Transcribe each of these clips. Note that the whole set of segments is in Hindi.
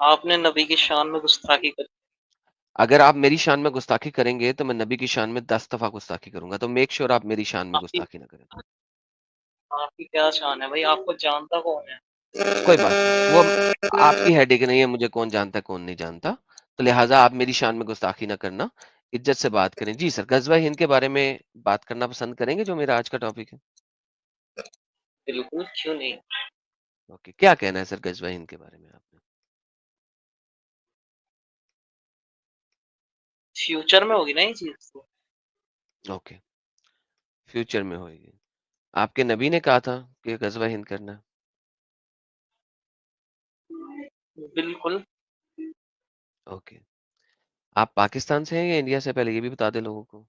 आपने नबी की शान में गुस्ताखी करी। अगर आप मेरी शान में गुस्ताखी करेंगे तो मैं नबी की शान में 10 दफ़ा गुस्ताखी करूँगा, तो मेक श्योर आप मेरी शान में आपकी गुस्ताखी ना करें। आपकी क्या शान है भाई? आपको जानता कौन है? कोई बात नहीं, वो आपकी हेडेक नहीं है मुझे कौन जानता है, कौन नहीं जानता। तो लिहाज़ा आप मेरी शान में गुस्ताखी ना करना, इज़्ज़त से बात करें। जी सर, ग़ज़वा हिंद के बारे में बात करना पसंद करेंगे जो मेरा आज का टॉपिक है? बिल्कुल, क्यों नहीं? ओके, क्या कहना है सर ग़ज़वा हिंद के बारे में आपने? फ्यूचर में होगी ना ये चीज़ तो। ओके, फ्यूचर में होएगी। आपके नबी ने कहा था कि ग़ज़वा हिंद करना है। बिल्कुल, ओके, आप पाकिस्तान से हैं या इंडिया से? पहले ये भी बता दें लोगों को।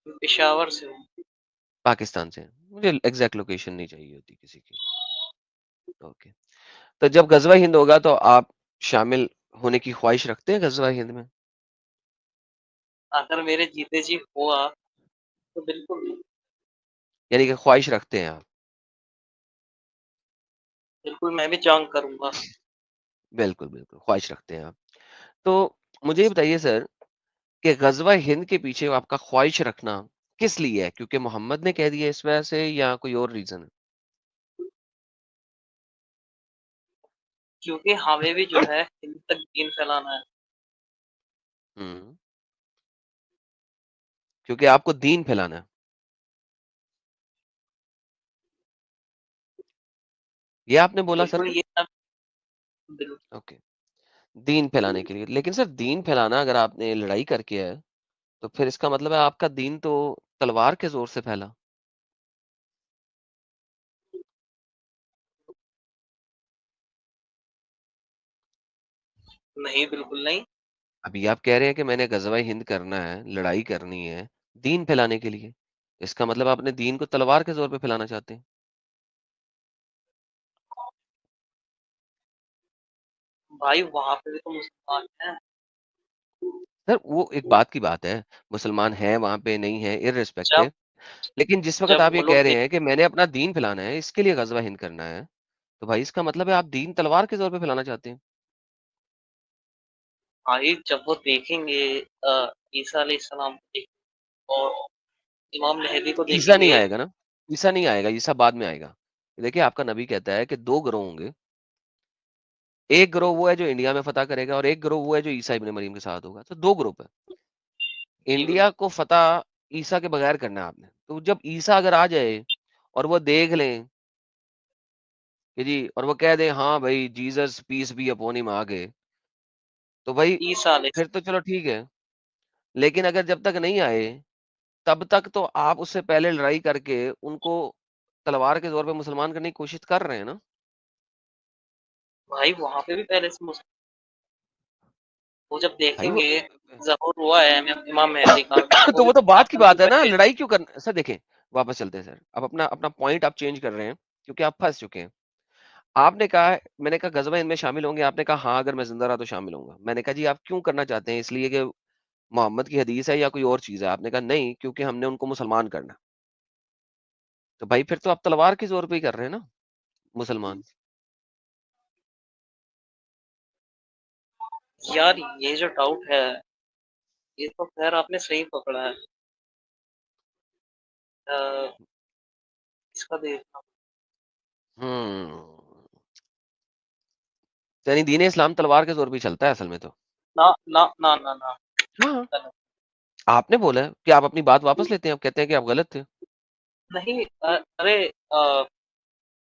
पेशावर से हूँ। पाकिस्तान से हैं, मुझे एग्ज़ैक्ट लोकेशन नहीं चाहिए होती किसी की। ओके, तो जब ग़ज़वा हिंद होगा तो आप शामिल होने की ख़्वाहिश रखते हैं ग़ज़वा हिंद में? अगर मेरे जीते जी हुआ, तो बिल्कुल, यानी कि ख़्वाहिश रखते हैं आप? बिल्कुल मैं भी जंग करूँगा। बिल्कुल, बिल्कुल, ख़्वाहिश रखते हैं आप। तो मुझे ये बताइए सर कि ग़ज़वा हिंद के पीछे आपका ख़्वाहिश रखना किस लिए है? क्योंकि मोहम्मद ने कह दिया इस वजह से या कोई और रीज़न है? क्योंकि हमें भी जो है हिंद तक दीन फैलाना है। हुँ, क्योंकि आपको दीन फैलाना है। ये आपने बोला सर बिल्कुल ने? ये सब बिल ओके, दीन फैलाने के लिए। लेकिन सर दीन फैलाना अगर आपने लड़ाई करके है, तो फिर इसका मतलब है आपका दीन तो तलवार के ज़ोर से फैला। नहीं, बिल्कुल नहीं। अभी आप कह रहे हैं कि मैंने ग़ज़वा हिंद करना है, लड़ाई करनी है, दीन फैलाने के लिए। इसका मतलब आप अपने दीन को तलवार के ज़ोर पे फैलाना चाहते हैं। भाई वहाँ पे भी तो मुसलमान हैं। सर वो एक बात की बात है, मुसलमान हैं वहाँ पे, नहीं है, जब इर्रेस्पेक्टिव। लेकिन जिस वक़्त जब आप वो ये लोग कह दे रहे हैं कि मैंने अपना दीन फैलाना है, इसके लिए ग़ज़वा हिंद करना है, तो भाई इसका मतलब है आप दीन तलवार के ज़ोर पे फैलाना चाहते हैं। भाई जब वो देखेंगे ईसा अलैहिस्सलाम को देखेंगे और इमाम मेहदी को ईसा नहीं देखेंगे। आएगा ना? ईसा नहीं आएगा, ईसा बाद में आएगा। देखिए आपका नबी कहता है कि 2 गिरोह होंगे, एक गिरोह वो है जो इंडिया में फ़तह करेगा और एक गिरोह वो है जो ईसा इब्न मरीम के साथ होगा, तो 2 ग्रुप है। जी इंडिया बिल्कुल। को फ़तह ईसा के बगैर करना है आपने। तो जब ईसा अगर आ जाए और वो देख लें कि जी और वो कह दें हाँ भाई Jesus peace be upon him आ गए, तो भाई ईसा फिर अलैहिस्सलाम। तो चलो ठीक है। लेकिन अगर जब तक नहीं आए, तब तक तो आप उससे पहले लड़ाई करके उनको तलवार के ज़ोर पे मुसलमान करने की कोशिश कर रहे हैं ना? भाई वहाँ पे भी पहले से वो जब भाई वो देखेंगे ज़हूर हुआ है इमाम मेहदी का, वो तो भी वो तो बात की आतंकी बात है ना, पहले से। लड़ाई क्यों करना सर देखें, वापस चलते हैं सर। अब अपना अपना पॉइंट आप चेंज कर रहे हैं, क्योंकि आप फँस चुके हैं। आपने कहा है मैंने कहा ग़ज़वा इनमें शामिल होंगे, आपने कहा हाँ, अगर मैं ज़िंदा रहा तो शामिल होऊँगा। मैंने कहा जी आप क्यों करना चाहते हैं? इसलिए कि मोहम्मद की हदीस है या कोई और चीज़ है? आपने कहा नहीं, क्योंकि हमने उनको मुसलमान करना है। तो भाई फिर तो आप तलवार के ज़ोर पे ही कर रहे हैं ना, मुसलमान। यार ये जो डाउट है, ये तो ख़ैर आपने सही पकड़ा है। अ, इसका देखना। हुँ। यानी दीन इस्लाम तलवार के ज़ोर पे ही चलता है असल में तो। ना ना ना ना ना, हाँ, गलत। आपने बोला है कि आप अपनी बात वापस लेते हैं, आप कहते हैं कि आप गलत थे। नहीं अरे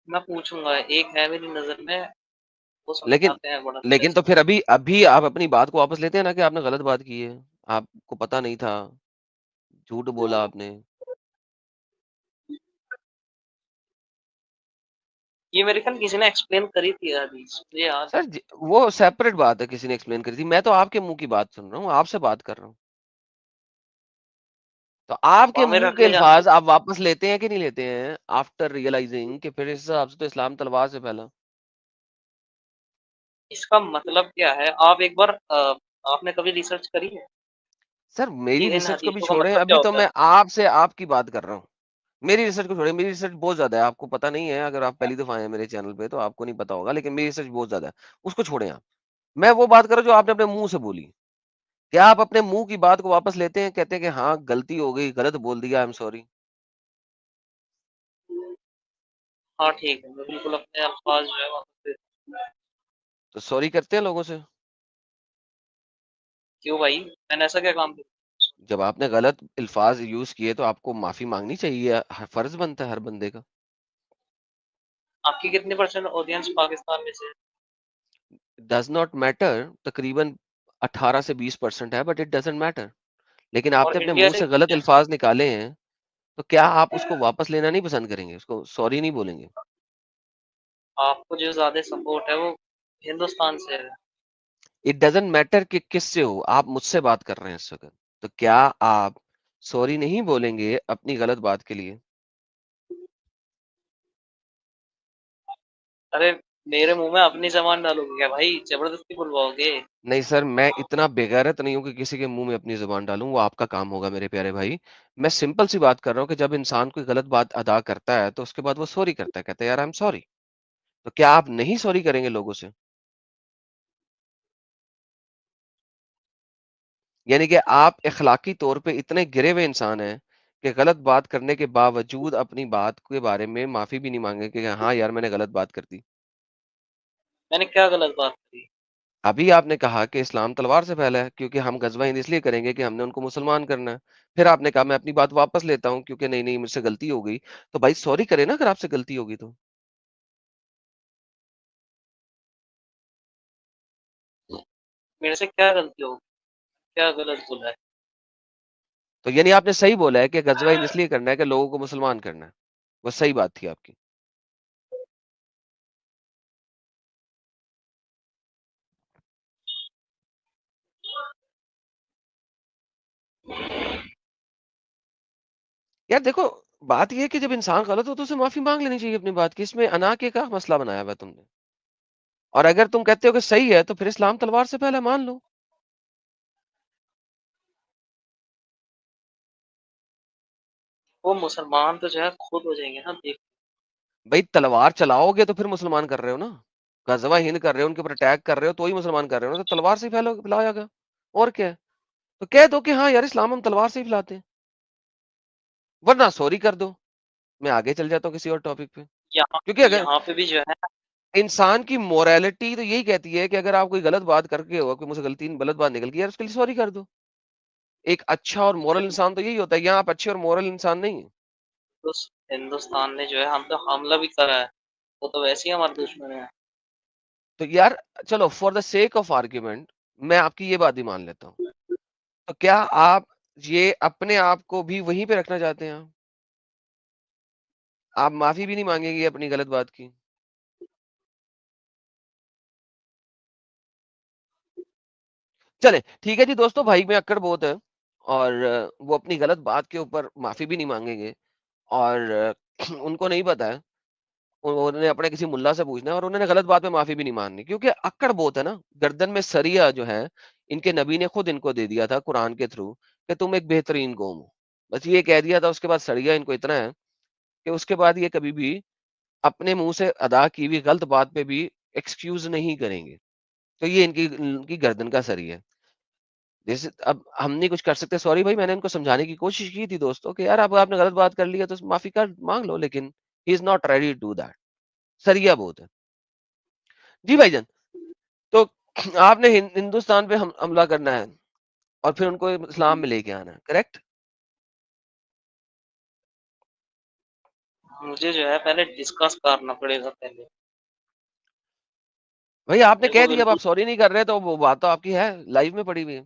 मैं पूछूँगा, एक है मेरी नज़र में, वो लेकिन समझाते हैं बड़ा अच्छे लेकिन से। तो फिर अभी अभी आप अपनी बात को वापस लेते हैं ना कि आपने गलत बात की है। आपको पता नहीं था, झूठ बोला आपने। ये मेरे ख़्याल किसी ने एक्सप्लेन करी थी ये हदीस, मुझे याद है। सर वो सेपरेट बात है, किसी ने एक्सप्लेन करी थी। मैं तो आपके मुँह की बात सुन रहा हूँ, आपसे बात कर रहा हूँ। तो आपके वहाँ में मुँह के रखने जाते अल्फाज़ आप वापस लेते हैं कि नहीं लेते हैं? आफ्टर रियलाइज़िंग कि फिर इस हिसाब से तो इस्लाम तलवार से फैला। इसका मतलब क्या है? आप एक बार आपने कभी रिसर्च करी है सर मेरी कि इन रिसर्च को भी हदीसों का छोड़ें, मतलब क्या अभी तो होता है? मैं आपसे आपकी बात कर रहा हूँ। मेरी रिसर्च को छोड़िए, मेरी रिसर्च बहुत ज़्यादा है, आपको पता नहीं है, अगर आप पहली दफ़ा आए हैं मेरे चैनल पे तो आपको नहीं पता होगा, लेकिन मेरी रिसर्च बहुत ज़्यादा है, उसको छोड़ें आप। मैं वो बात कर रहा हूँ जो आपने अपने मुँह से बोली। क्या आप अपने मुँह की बात को वापस लेते हैं, कहते हैं कि हाँ, गलती हो गई, गलत बोल दिया, आई एम सॉरी? हाँ, ठीक है, मैं बिल्कुल अपने अल्फ़ाज़ जो है वापस ले। तो सॉरी करते हैं लोगों से? क्यों भाई? मैंने ऐसा क्या काम किया? जब आपने गलत अल्फ़ाज़ यूज़ किए तो आपको माफ़ी माँगनी चाहिए, फ़र्ज़ बनता है हर बंदे का। आपकी कितनी परसेंट ऑडियंस पाकिस्तान में से है? डज़ नॉट मैटर, तकरीबन 18 से 20% है, बट इट डज़न्ट मैटर। लेकिन और आपने अपने इंडिया मुँह से से गलत कितने हैं? अल्फ़ाज़ निकाले हैं, तो क्या आप उसको वापस लेना नहीं पसंद करेंगे? उसको सॉरी नहीं बोलेंगे? आपको जो ज़्यादा सपोर्ट है वो हिंदुस्तान से है। इट डज़न्ट मैटर कि किससे हो, आप मुझसे बात कर रहे हैं इस वक़्त। तो क्या आप सॉरी नहीं बोलेंगे अपनी गलत बात के लिए? अरे! मेरे मुँह में अपनी ज़बान डालोगे क्या भाई? ज़बरदस्ती बुलवाओगे? नहीं सर, मैं इतना बेगैरत नहीं हूँ कि किसी के मुँह में अपनी ज़ुबान डालूँ, वो आपका काम होगा मेरे प्यारे भाई। मैं सिंपल सी बात कर रहा हूँ कि जब इंसान कोई गलत बात अदा करता है, तो उसके बाद वो सॉरी करता है, कहता है यार आई एम सॉरी। तो क्या आप नहीं सॉरी करेंगे लोगों से? यानी कि आप अखलाकी तौर पे इतने गिरे हुए इंसान हैं कि गलत बात करने के बावजूद अपनी बात के बारे में माफ़ी भी नहीं माँगे कि हाँ यार मैंने गलत बात कर दी। मैंने क्या गलत बात करी? अभी आपने कहा कि इस्लाम तलवार से फैला है क्योंकि हम गज़वा हिंद इसलिए करेंगे कि हमने उनको मुसलमान करना है। फिर आपने कहा मैं अपनी बात वापस लेता हूँ क्योंकि नहीं-नहीं मुझसे गलती हो गई। तो भाई सॉरी करें ना अगर आपसे गलती होगी तो। मेरे से क्या गलती हो गई? क्या गलत बोला है? तो यानी आपने सही बोला है कि गज़वा हिंद इसलिए करना है कि लोगों को मुसलमान करना है। वो सही बात थी आपकी। यार देखो, बात ये है कि जब इंसान गलत हो तो उसे माफ़ी माँग लेनी चाहिए अपनी बात की। इसमें अना के क्या मसला बनाया हुआ है तुमने? और अगर तुम कहते हो कि सही है तो फिर इस्लाम तलवार से पहले मान लो। वो मुसलमान तो जो है खुद हो जाएँगे ना देख। भाई तलवार चलाओगे तो फिर मुसलमान कर रहे हो ना। गज़वा हिंद कर रहे हो, उनके ऊपर अटैक कर रहे हो तो ही मुसलमान कर रहे हो ना, तो तलवार से ही फैलाया जाएगा। और क्या है? तो कह दो कि हाँ यार इस्लाम हम तलवार से ही फैलाते हैं, वरना सॉरी कर दो। मैं आगे चल जाता हूँ किसी और टॉपिक पे। यहाँ क्योंकि अगर यहाँ पे भी जो है इंसान की मोरालिटी तो यही कहती है कि अगर आप कोई गलत बात करके हो, कोई मुझसे गलत बात निकल गई यार उसके लिए सॉरी कर दो। एक अच्छा और मोरल इंसान तो यही होता है, यहाँ आप अच्छे और मोरल इंसान नहीं है। हिंदुस्तान ने जो है हम पे हमला भी करा है। वो तो वैसे ही हमारे दुश्मन है। तो यार चलो for the sake of argument मैं आपकी ये बात ही मान लेता हूँ। तो क्या आप ये अपने आप को भी वहीं पे रखना चाहते हैं? आप माफ़ी भी नहीं माँगेंगे अपनी गलत बात की? चलें, ठीक है जी दोस्तों, भाई में अक्कड़ बहुत है और वो अपनी गलत बात के ऊपर माफ़ी भी नहीं माँगेंगे और उनको नहीं पता है। उन्होंने अपने किसी मुल्ला से पूछना है और उन्होंने गलत बात पे माफ़ी भी नहीं माननी क्योंकि अक्कड़ बहुत है ना, गर्दन में सरिया जो है, इनके नबी ने खुद इनको दे दिया था कुरान के थ्रू कि तुम एक बेहतरीन कौम हो। बस ये कह दिया था उसके बाद सरिया इनको इतना है कि उसके बाद ये कभी भी अपने मुँह से अदा की हुई गलत बात पे भी एक्सक्यूज़ नहीं करेंगे। तो ये इनकी गर्दन का सरिया है। जैसे अब हम नहीं कुछ कर सकते सॉरी भाई मैंने इनको समझाने की कोशिश की थी दोस्तों कि यार अब आपने गलत बात कर ली है तो माफ़ी का माँग लो लेकिन he is not ready to do that. सरिया बहुत है। जी भाईजान, तो आपने हिंदुस्तान पे हम हमला करना है और फिर उनको इस्लाम में लेके आना है, करेक्ट? मुझे जो है पहले डिस्कस करना पड़ेगा पहले। भाई आपने मेरे कह को दिया अब आप बिल्कुल सॉरी नहीं कर रहे तो वो बात तो आपकी है, लाइव में पड़ी हुई है।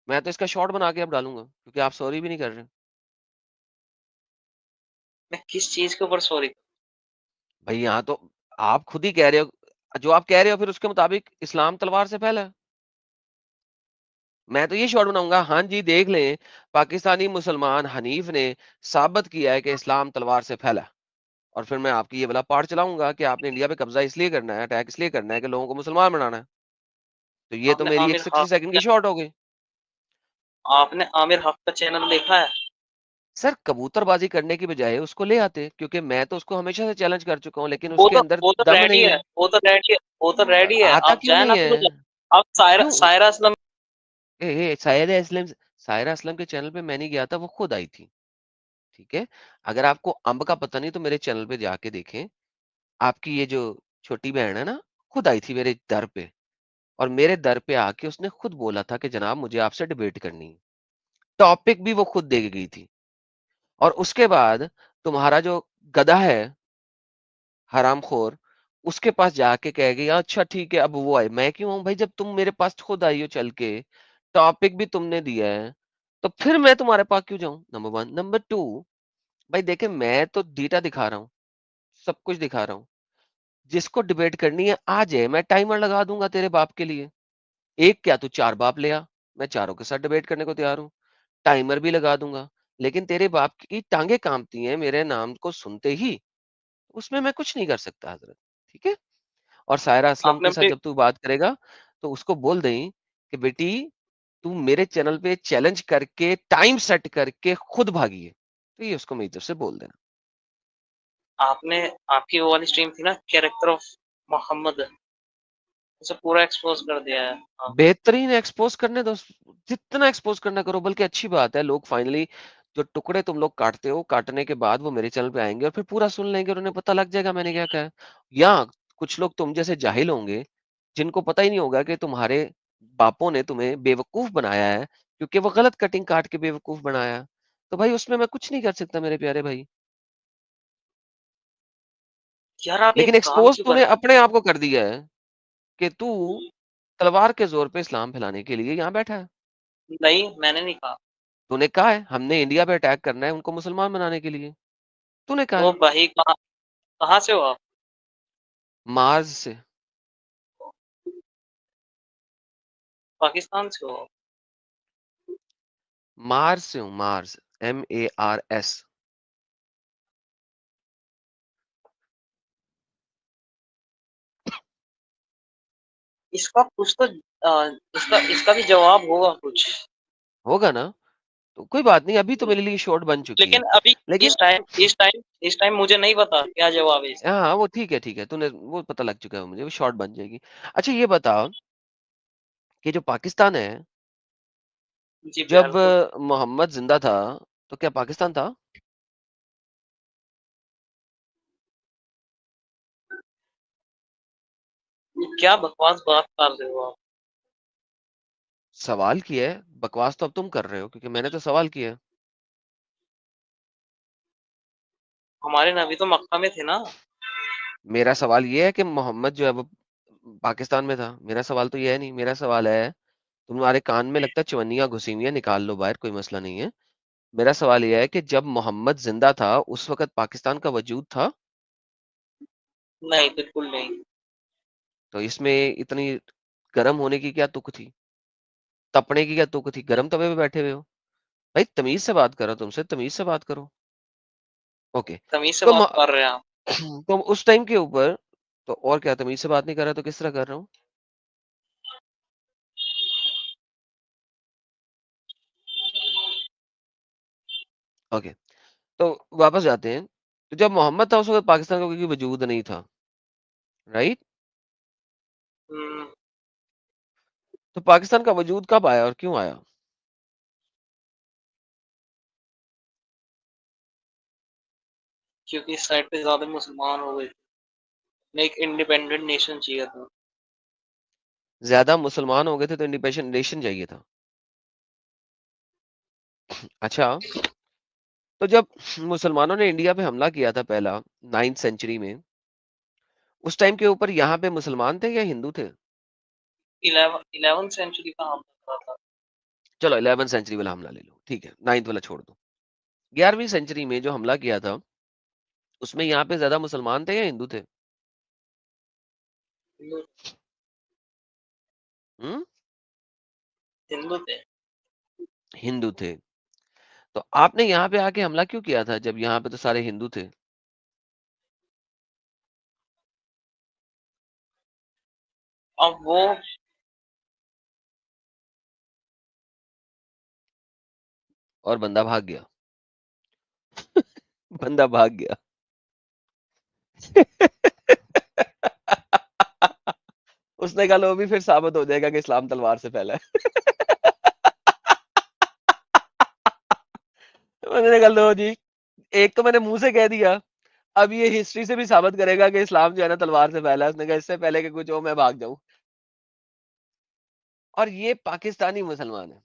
मैं तो इसका शॉर्ट बना के अब डालूँगा क्योंकि आप सॉरी भी नहीं कर रहे। मैं किस चीज़ के ऊपर सॉरी। भाई यहाँ तो आप खुद ही कह रहे हो, जो आप कह रहे हो फिर उसके मुताबिक इस्लाम तलवार से फैला है। मैं तो ये शॉर्ट बनाऊँगा, हाँ जी, देख लें, पाकिस्तानी मुसलमान हनीफ ने साबित किया है कि इस्लाम तलवार से फैला। और फिर मैं आपकी ये वाला पार्ट चलाऊँगा कि आपने इंडिया पे कब्ज़ा इसलिए करना है, अटैक इसलिए करना है कि लोगों को मुसलमान बनाना है। तो ये तो आपने मेरी एक आमिर 60 खान सेकंड की शॉर्ट हो गई। आपने आमिर खान का चैनल देखा है? सर कबूतरबाजी करने की बजाय उसको ले आते, क्योंकि मैं तो उसको हमेशा से चैलेंज कर चुका हूँ, लेकिन उसके अंदर वो तो दम रेडी नहीं है, है। वो तो रेडी है, वो तो रेडी है, आता आप क्यों जाए नहीं ना है? फिर। आप क्यों? सायरा असलम। सायरा असलम के चैनल पे मैं नहीं गया था, वो खुद आई थी। ठीक है? अगर आपको अंब का पता नहीं तो मेरे चैनल पे जाके देखें। आपकी ये जो छोटी बहन है ना, खुद आई थी मेरे दर पे, और मेरे दर पे आके उसने खुद बोला था कि जनाब मुझे आपसे डिबेट करनी है। टॉपिक भी वो खुद दे के गई थी। और उसके बाद तुम्हारा जो गधा है, हरामखोर, उसके पास जाके कह गई अच्छा ठीक है अब वो आए। मैं क्यों आऊं भाई, जब तुम मेरे पास खुद आई हो चल के, टॉपिक भी तुमने दिया है, तो फिर मैं तुम्हारे पास क्यों जाऊं? Number one. नंबर टू, भाई देखे मैं तो डेटा दिखा रहा हूँ, सब कुछ दिखा रहा हूँ। जिसको डिबेट करनी है आ जाए, मैं टाइमर लगा दूंगा तेरे बाप के लिए। एक क्या तू चार बाप ले आ, मैं चारों के साथ डिबेट करने को तैयार हूँ। टाइमर भी लगा दूंगा। लेकिन तेरे बाप की टांगे कांपती हैं मेरे नाम को सुनते ही, उसमें मैं कुछ नहीं कर सकता हजरत। ठीक है? और सायरा असलम आपने के साथ अपने जब तू बात करेगा तो उसको बोल दें कि बेटी तू मेरे चैनल पे चैलेंज करके टाइम सेट करके खुद भागी है, तो ये उसको मेरी तरफ से बोल देना। आपने आपकी वो वाली स्ट्रीम थी ना, कैरेक्टर ऑफ मोहम्मद, उसे पूरा एक्सपोज कर दिया है। हाँ। बेहतरीन एक्सपोज करने दो, जितना एक्सपोज करना करो, बल्कि अच्छी बात है, लोग फाइनली जो टुकड़े तुम लोग काटते हो, काटने के बाद वो मेरे चैनल पे आएंगे और फिर पूरा सुन लेंगे और उन्हें पता लग जाएगा मैंने क्या कहा है। या कुछ लोग तुम जैसे जाहिल होंगे, जिनको पता ही नहीं होगा कि तुम्हारे बापों ने तुम्हें बेवकूफ बनाया है, क्योंकि वो गलत कटिंग काट के बेवकूफ बनाया। तो भाई उसमें मैं कुछ नहीं कर सकता मेरे प्यारे भाई। यार आप ये लेकिन काम एक्सपोज क्यों कर तूने रहे अपने आप को कर दिया है कि तू तलवार के जोर पे इस्लाम फैलाने के लिए यहाँ बैठा है। हो? नहीं, मैंने नहीं कहा। तूने कहा है हमने इंडिया पे अटैक करना है उनको मुसलमान बनाने के लिए, तूने कहा ओ है। भाई, कहाँ कहाँ से हो आप? मार्स से। पाकिस्तान से हो आप? मार्स से हूँ, मार्स। MARS। इसका कुछ तो इसका इसका भी जवाब होगा कुछ। होगा ना? तो कोई बात नहीं, अभी तो मेरे लिए शॉर्ट बन चुकी लेकिन है। अभी लेकिन इस टाइम मुझे नहीं पता क्या जवाब है इसका। हाँ वो ठीक है, ठीक है, तूने वो पता लग चुका है मुझे, वो शॉर्ट बन जाएगी। अच्छा ये बताओ कि जो पाकिस्तान है, जी जब बिल्कुल। मोहम्मद जिंदा था तो क्या पाकिस्तान था? ये क्या बकवास बात कर रहे हो आप? सवाल किया है, बकवास तो अब तुम कर रहे हो क्योंकि मैंने तो सवाल किया है। हमारे नबी तो मक्का में थे ना। मेरा सवाल ये है कि मोहम्मद जो है वो पाकिस्तान में था। मेरा सवाल तो ये है नहीं, मेरा सवाल है, तुम्हारे कान में लगता है चवन्नियां घुसी हुई है, निकाल लो बाहर, कोई मसला नहीं है। मेरा सवाल यह है कि जब मोहम्मद जिंदा था उस वक्त पाकिस्तान का वजूद था? नहीं, बिल्कुल नहीं। तो इसमें इतनी गर्म होने की क्या तुक थी? तपने की क्या तुक थी? गर्म तवे पे बैठे हुए हो। भाई तमीज से बात करो, तुमसे तमीज से बात करो। ओके। तमीज से तो बात कर रहे हैं आप। तो उस टाइम के ऊपर, तो और क्या, तमीज से बात नहीं कर रहा तो किस तरह कर रहा हूँ? ओके। तो वापस जाते हैं। तो जब मोहम्मद था उस वक्त पाकिस्तान का कोई वजूद नहीं था, राइट? हम्म, तो पाकिस्तान का वजूद कब आया और क्यों आया? क्योंकि इस साइड पे ज्यादा मुसलमान हो गए थे, एक इंडिपेंडेंट नेशन चाहिए था। ज्यादा मुसलमान हो गए थे तो इंडिपेंडेंट नेशन चाहिए था। अच्छा। तो जब मुसलमानों ने इंडिया पे हमला किया था पहला, 9th सेंचुरी में, उस टाइम के ऊपर यहाँ पे मुसलमान थे या हिंदू थे? 11 सेंचुरी का हमला करा था। चलो 11th सेंचुरी वाला हमला ले लो, ठीक है, 9th वाला छोड़ दो। 11वीं सेंचुरी में जो हमला किया था, उसमें यहाँ पे ज्यादा मुसलमान थे या हिंदू थे? हिंदू हम्म? हिंदू थे। हिंदू थे। तो आपने यहाँ पे आके हमला क्यों किया था जब यहाँ पे तो सारे हिंदू थे? अब वो और बंदा भाग गया। बंदा भाग गया। उसने कहा लो भी फिर साबित हो जाएगा कि इस्लाम तलवार से फैला है। मैंने कहा लो जी, एक तो मैंने मुंह से कह दिया, अब ये हिस्ट्री से भी साबित करेगा कि इस्लाम जो है ना तलवार से फैला है। उसने कहा इससे पहले कि कुछ हो मैं भाग जाऊं। और ये पाकिस्तानी मुसलमान है,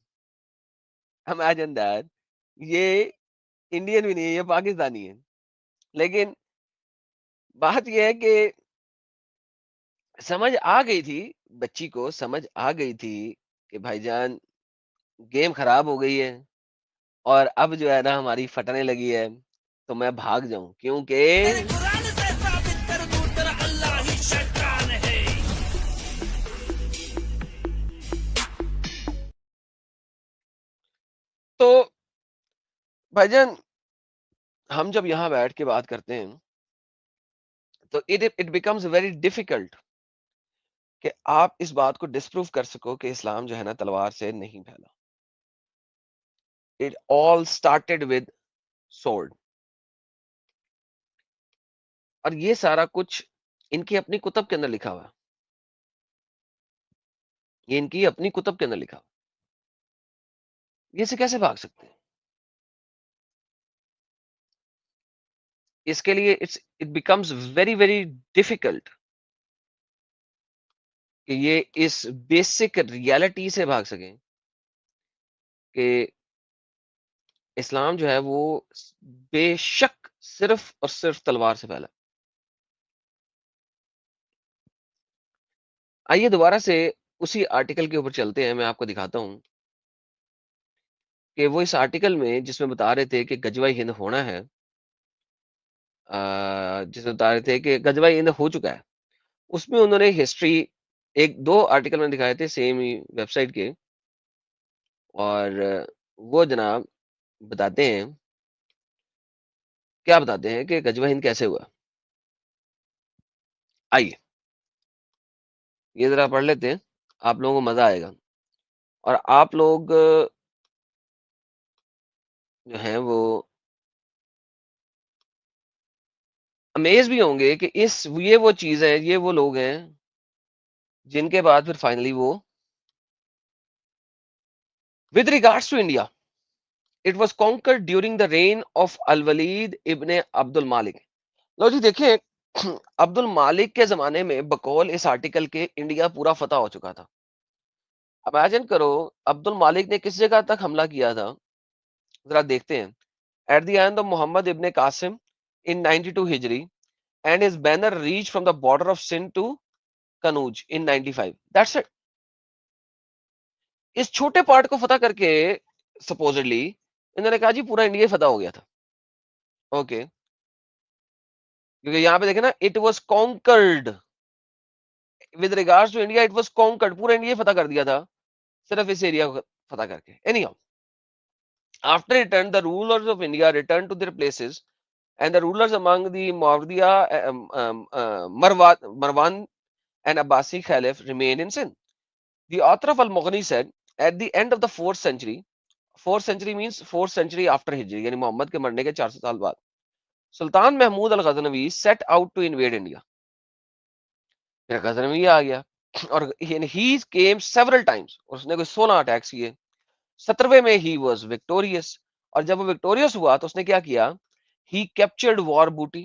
इमेजिन दैट। ये इंडियन भी नहीं है, ये पाकिस्तानी है। लेकिन बात ये है कि समझ आ गई थी, बच्ची को समझ आ गई थी कि भाईजान गेम खराब हो गई है और अब जो है ना हमारी फटने लगी है, तो मैं भाग जाऊं क्योंकि तो भाईजान हम जब यहाँ बैठ के बात करते हैं तो इट बिकम्स वेरी डिफिकल्ट कि आप इस बात को डिस्प्रूव कर सको कि इस्लाम जो है ना तलवार से नहीं फैला। It all started with sword. और ये सारा कुछ इनकी अपनी कुतब के अंदर लिखा हुआ है। ये इनकी अपनी कुतब के अंदर लिखा हुआ है। ये से कैसे भाग सकते हैं? इसके लिए it becomes very very difficult कि ये इस बेसिक रियलिटी से भाग सकें कि इस्लाम जो है वो बेशक सिर्फ और सिर्फ तलवार से फैला। आइए दोबारा से उसी आर्टिकल के ऊपर चलते हैं। मैं आपको दिखाता हूं कि वो इस आर्टिकल में जिसमें बता रहे थे कि गजवा हिंद होना है, जिसमें बता रहे थे कि गजवा हिंद हो चुका है, उसमें उन्होंने हिस्ट्री एक दो आर्टिकल में दिखाए थे सेम ही वेबसाइट के। और वो जनाब बताते हैं, क्या बताते हैं कि गजवा हिंद कैसे हुआ। आइए ये जरा पढ़ लेते हैं, आप लोगों को मजा आएगा। और आप लोग जो हैं वो अमेज भी होंगे कि इस ये वो चीज है, ये वो लोग हैं जिनके बाद फिर फाइनली वो with regards to India it was conquered during the reign of Al Walid Ibne Abdul Malik. लो जी देखिए, अब्दुल मालिक के जमाने में बकौल इस आर्टिकल के इंडिया पूरा फतह हो चुका था। इमेजिन करो अब्दुल मालिक ने किस जगह तक हमला किया था, जरा देखते हैं। At the end of Muhammad Ibn Qasim in 92 Hijri and his banner reached from the border of Sindh to Kannauj in 95. That's it. इस छोटे पार्ट को फतह करके सपोजिटली इन्होंने कहा जी पूरा इंडिया फतह हो गया था। ओके, क्योंकि यहाँ पे देखे ना, it was conquered with regards to India, it was conquered, पूरा इंडिया फतह कर दिया था सिर्फ इस एरिया को फतह करके। Anyhow, after return the rulers of India return to their places and the rulers among the Maurya, Marwan and Abbasi Caliph remained in Sindh. The author of Al-Mughni said, at the end of the 4th century, 4th century means 4th century after Hijri, यानी मोहम्मद के मरने के 400 साल बाद, सुल्तान महमूद अल Ghaznavi set out to invade India. फिर गजनवी आ गया और he came several times, उसने कोई 16 अटैक्स किए। 17वें में he was victorious, और जब वो विक्टोरियस हुआ तो उसने क्या किया, he captured war booty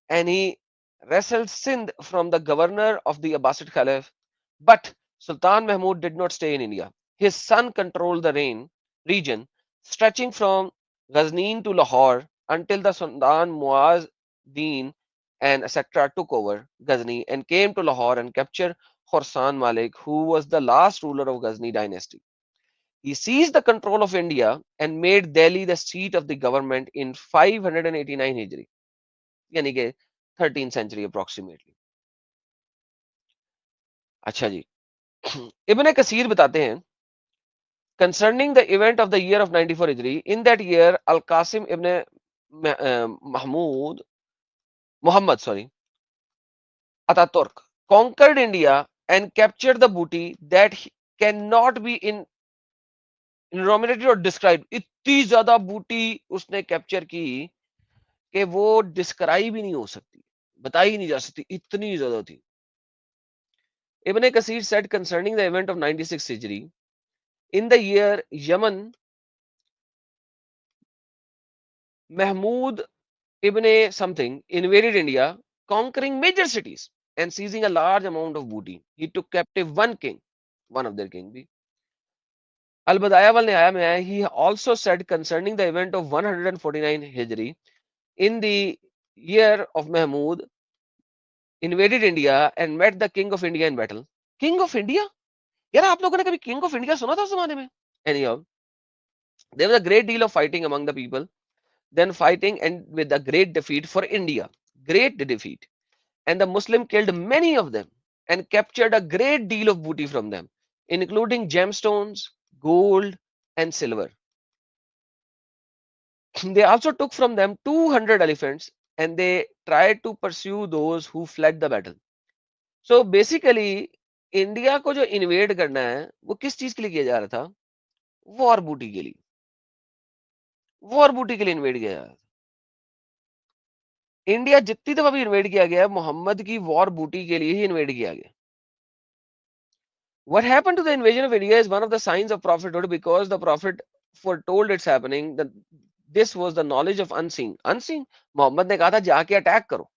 and he wrestled Sindh from the governor of the Abbasid Caliph. But Sultan Mahmud did not stay in India. His son controlled the region, stretching from Ghazni to Lahore until the Sultan Muaz Din and etc. took over Ghazni and came to Lahore and captured Khorsan Malik, who was the last ruler of Ghazni dynasty. He seized the control of India and made Delhi the seat of the government in 589 Hijri. यानी कि 13th century approximately. अच्छा जी, इब्ने कसीर बताते हैं concerning the event of the year of 94 Hijri, in that year Al Qasim ibn Muhammad Ataturk conquered India and captured the booty that cannot be in nominated और डिस्क्राइब, इतनी ज्यादा बूटी उसने कैप्चर की कि वो डिस्क्राइब ही नहीं हो सकती, बताई ही नहीं जा सकती, इतनी ज्यादा थी। Ibn Kasir said concerning the event of 96 Hijri, in the year Yaman, Mahmud ibn something invaded India, conquering major cities and seizing a large amount of booty. He took captive one king, one of their king. Al-Badaya wal Nihaya mein hai, he also said concerning the event of 149 Hijri, in the year of Mahmud, invaded India and met the king of India in battle. King of India? यार आप लोगों ने कभी किंग ऑफ इंडिया सुना था उस जमाने में? Anyhow, there was a great deal of fighting among the people, then fighting and with a great defeat for India, great defeat, and the Muslim killed many of them and captured a great deal of booty from them, including gemstones, gold, and silver. They also took from them 200 elephants and they tried to pursue those who fled the battle. So basically, India को जो इन्वेड करना है वो किस चीज के लिए किया जा रहा था? वॉर बूटी के लिए, वॉर बूटी के लिए इन्वेड किया जा रहा था। इंडिया जितनी दफा भी इन्वेड किया गया, मोहम्मद की वॉर बूटी के लिए ही इन्वेड किया गया। What happened to the invasion of India is one of the signs of prophethood because the prophet foretold its happening. This was the knowledge of unseen. Unseen, Mohammad ने कहा था जाके अटैक करो।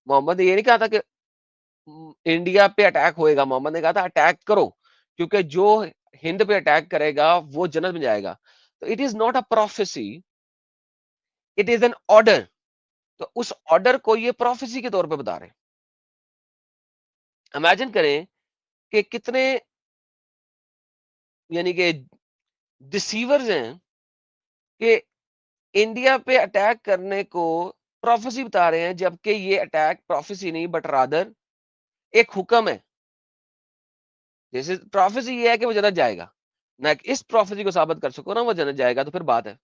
मोहम्मद ने ये नहीं कहा था कि इंडिया पे अटैक होएगा, मोहम्मद ने कहा था अटैक करो, क्योंकि जो हिंद पे अटैक करेगा वो जन्नत में जाएगा। तो it is not a prophecy, it is an order. तो उस ऑर्डर को ये प्रोफेसी के तौर पे बता रहे हैं। इमेजिन करें कि कितने यानी कि डिसीवर्स हैं कि इंडिया पे अटैक करने को प्रोफेसी बता रहे हैं, जबकि ये अटैक प्रोफेसी नहीं बट रादर एक हुक्म है। जैसे प्रोफेसी ये है कि वो जन्नत जाएगा, ना कि इस प्रोफेसी को साबित कर सको ना वो जन्नत जाएगा, तो फिर बात है।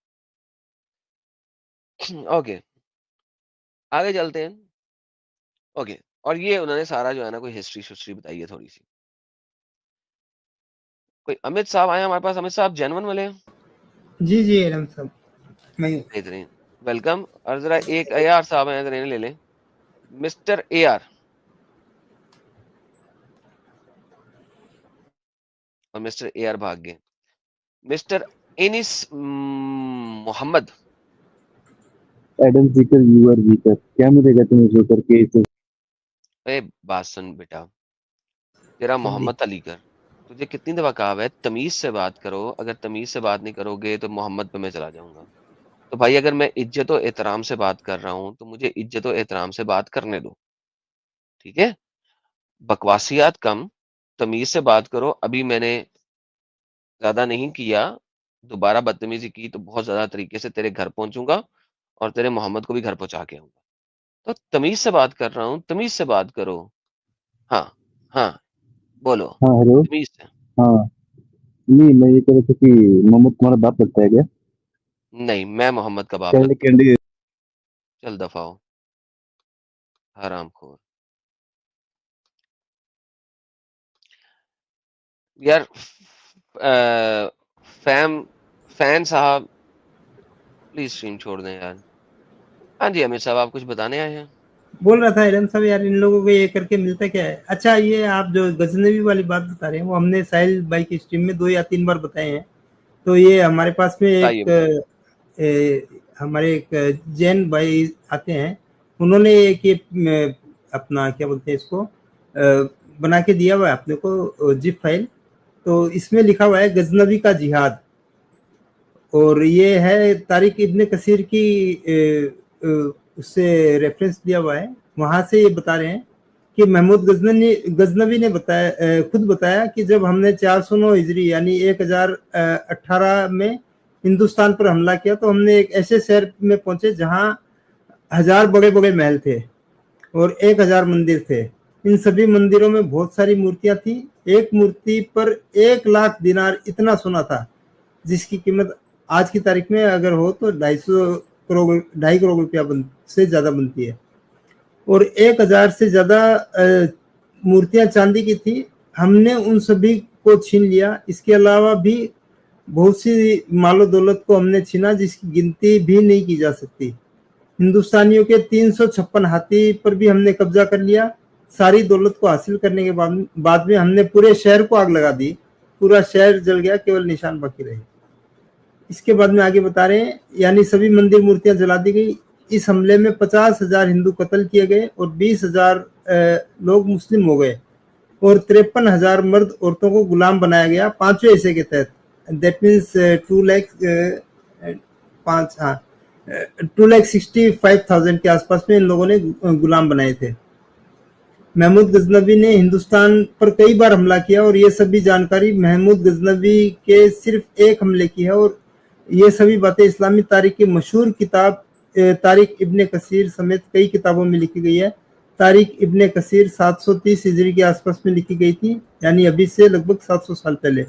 ओके, आगे चलते हैं। ओके, और ये उन्होंने सारा जो है ना कोई हिस्ट्री बताई है थोड़ी सी। कोई अमित साहब आए हमारे पास। अमित साहब जेनवन वाले हैं? जी जी एरम साहब, मैं बेहतरीन, वेलकम। और जरा एक AR साहब हैं, जरा इन्हें ले लें। मिस्टर AR और मिस्टर AR भाग गए। मिस्टर एनिस मोहम्मद। एडम जिकर यू आर वीकर, क्या मिलेगा तुम्हें जो करके इसे? अरे बात सुन बेटा, तेरा मोहम्मद अली कर, तुझे कितनी दफा कहा है तमीज से बात करो, अगर तमीज से बात नहीं करोगे तो मोहम्मद पे मैं चला जाऊंगा। तो भाई अगर मैं इज्जत और एहतराम से बात कर रहा हूं तो मुझे इज्जत और एहतराम से बात करने दो, ठीक है? बकवासियात कम, तमीज से बात करो। अभी मैंने ज्यादा नहीं किया, दोबारा बदतमीजी की तो बहुत ज्यादा तरीके से तेरे घर पहुंचूंगा और तेरे मोहम्मद को भी घर पहुंचा के आऊंगा। तो तमीज से बात कर रहा हूँ, तमीज से बात करो। हाँ हाँ बोलो। हाँ हेलो, तमीज से। हाँ नहीं, मैं ये कह रहा था कि मोहम्मद तुम्हारा बाप लगता है क्या? नहीं, मैं मोहम्मद का बाप कैंडी लगता हूँ। कैंडी चल दफा हो, हरामखोर। यार फैन साहब प्लीज स्ट्रीम छोड़ दें यार। हाँ जी अमित साहब, आप कुछ बताने आए हैं? बोल रहा था एरम साहब, यार इन लोगों को ये करके मिलता क्या है? अच्छा, ये आप जो गजनवी वाली बात बता रहे हैं वो हमने साहिल भाई की स्ट्रीम में 2 या 3 बार बताए हैं। तो ये हमारे पास में एक हमारे एक जैन भाई आते हैं, उन्होंने एक ये अपना क्या बोलते हैं इसको बना के दिया हुआ है अपने को जिप फाइल। तो इसमें लिखा हुआ है गजनवी का जिहाद, और ये है तारिक इब्न कसीर की उससे रेफरेंस दिया हुआ है। वहां से ये बता रहे हैं कि महमूद गजनवी ने बताया, खुद बताया कि जब हमने 409 हिजरी यानी 1018 में हिंदुस्तान पर हमला किया तो हमने एक ऐसे शहर में पहुंचे जहां 1000 बड़े बड़े महल थे और 1000 मंदिर थे। इन सभी मंदिरों में बहुत सारी मूर्तियां थी। एक मूर्ति पर 1 लाख दिनार इतना सोना था, जिसकी कीमत आज की तारीख में अगर हो तो 2.5 करोड़ रुपया से ज्यादा बनती है। और 1000 से ज्यादा मूर्तियां चांदी की थी। हमने उन सभी को छीन लिया। इसके अलावा भी बहुत सी मालो दौलत को हमने छीना जिसकी गिनती भी नहीं की जा सकती। हिंदुस्तानियों के 356 हाथी पर भी हमने कब्जा कर लिया। सारी दौलत को हासिल करने के बाद में हमने पूरे शहर को आग लगा दी। पूरा शहर जल गया, केवल निशान बाकी रहे। इसके बाद में आगे बता रहे हैं, यानी सभी मंदिर मूर्तियां जला दी गई। इस हमले में 50,000 हिंदू कत्ल किए गए और 20,000 लोग मुस्लिम हो गए और 53,000 मर्द औरतों को गुलाम बनाया गया 5वें हिस्से के तहत। दैट मीन्स 2,65,000 के आसपास में इन लोगों ने गुलाम बनाए थे। महमूद गजनवी ने हिंदुस्तान पर कई बार हमला किया और ये सभी जानकारी महमूद गजनवी के सिर्फ एक हमले की है और ये सभी बातें इस्लामी तारीख की मशहूर किताब तारीख इब्ने कसीर समेत कई किताबों में लिखी गई है। तारीख इब्ने कसीर 730 हिजरी के आसपास में लिखी गई थी, यानी अभी से लगभग 700 साल पहले।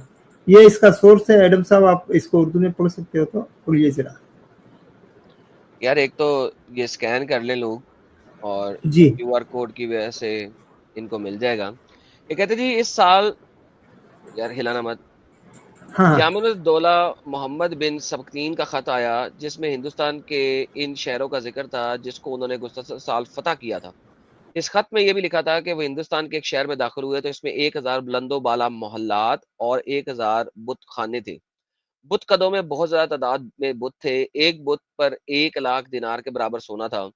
ये इसका सोर्स है। एडम साहब, आप इसको उर्दू में पढ़ सकते हो तो पढ़िए जरा। यार एक तो ये स्कैन कर ले लोग और जी QR कोड की वजह से इनको मिल जाएगा। ये कहते जी इस साल, यार हिलाना मत, हाँ जामुन दौला मोहम्मद बिन सबकीन का खत आया जिसमें हिंदुस्तान के इन शहरों का जिक्र था जिसको उन्होंने गुज़श्ता साल फतह किया था। इस खत में ये भी लिखा था कि वो हिंदुस्तान के एक शहर में दाखिल हुए तो इसमें 1000 बुलंदो बाला मोहल्लात और 1000 बुत खाने थे। बुत कदों में बहुत ज्यादा तादाद में बुत थे। एक बुत पर 1 लाख दिनार के बराबर सोना था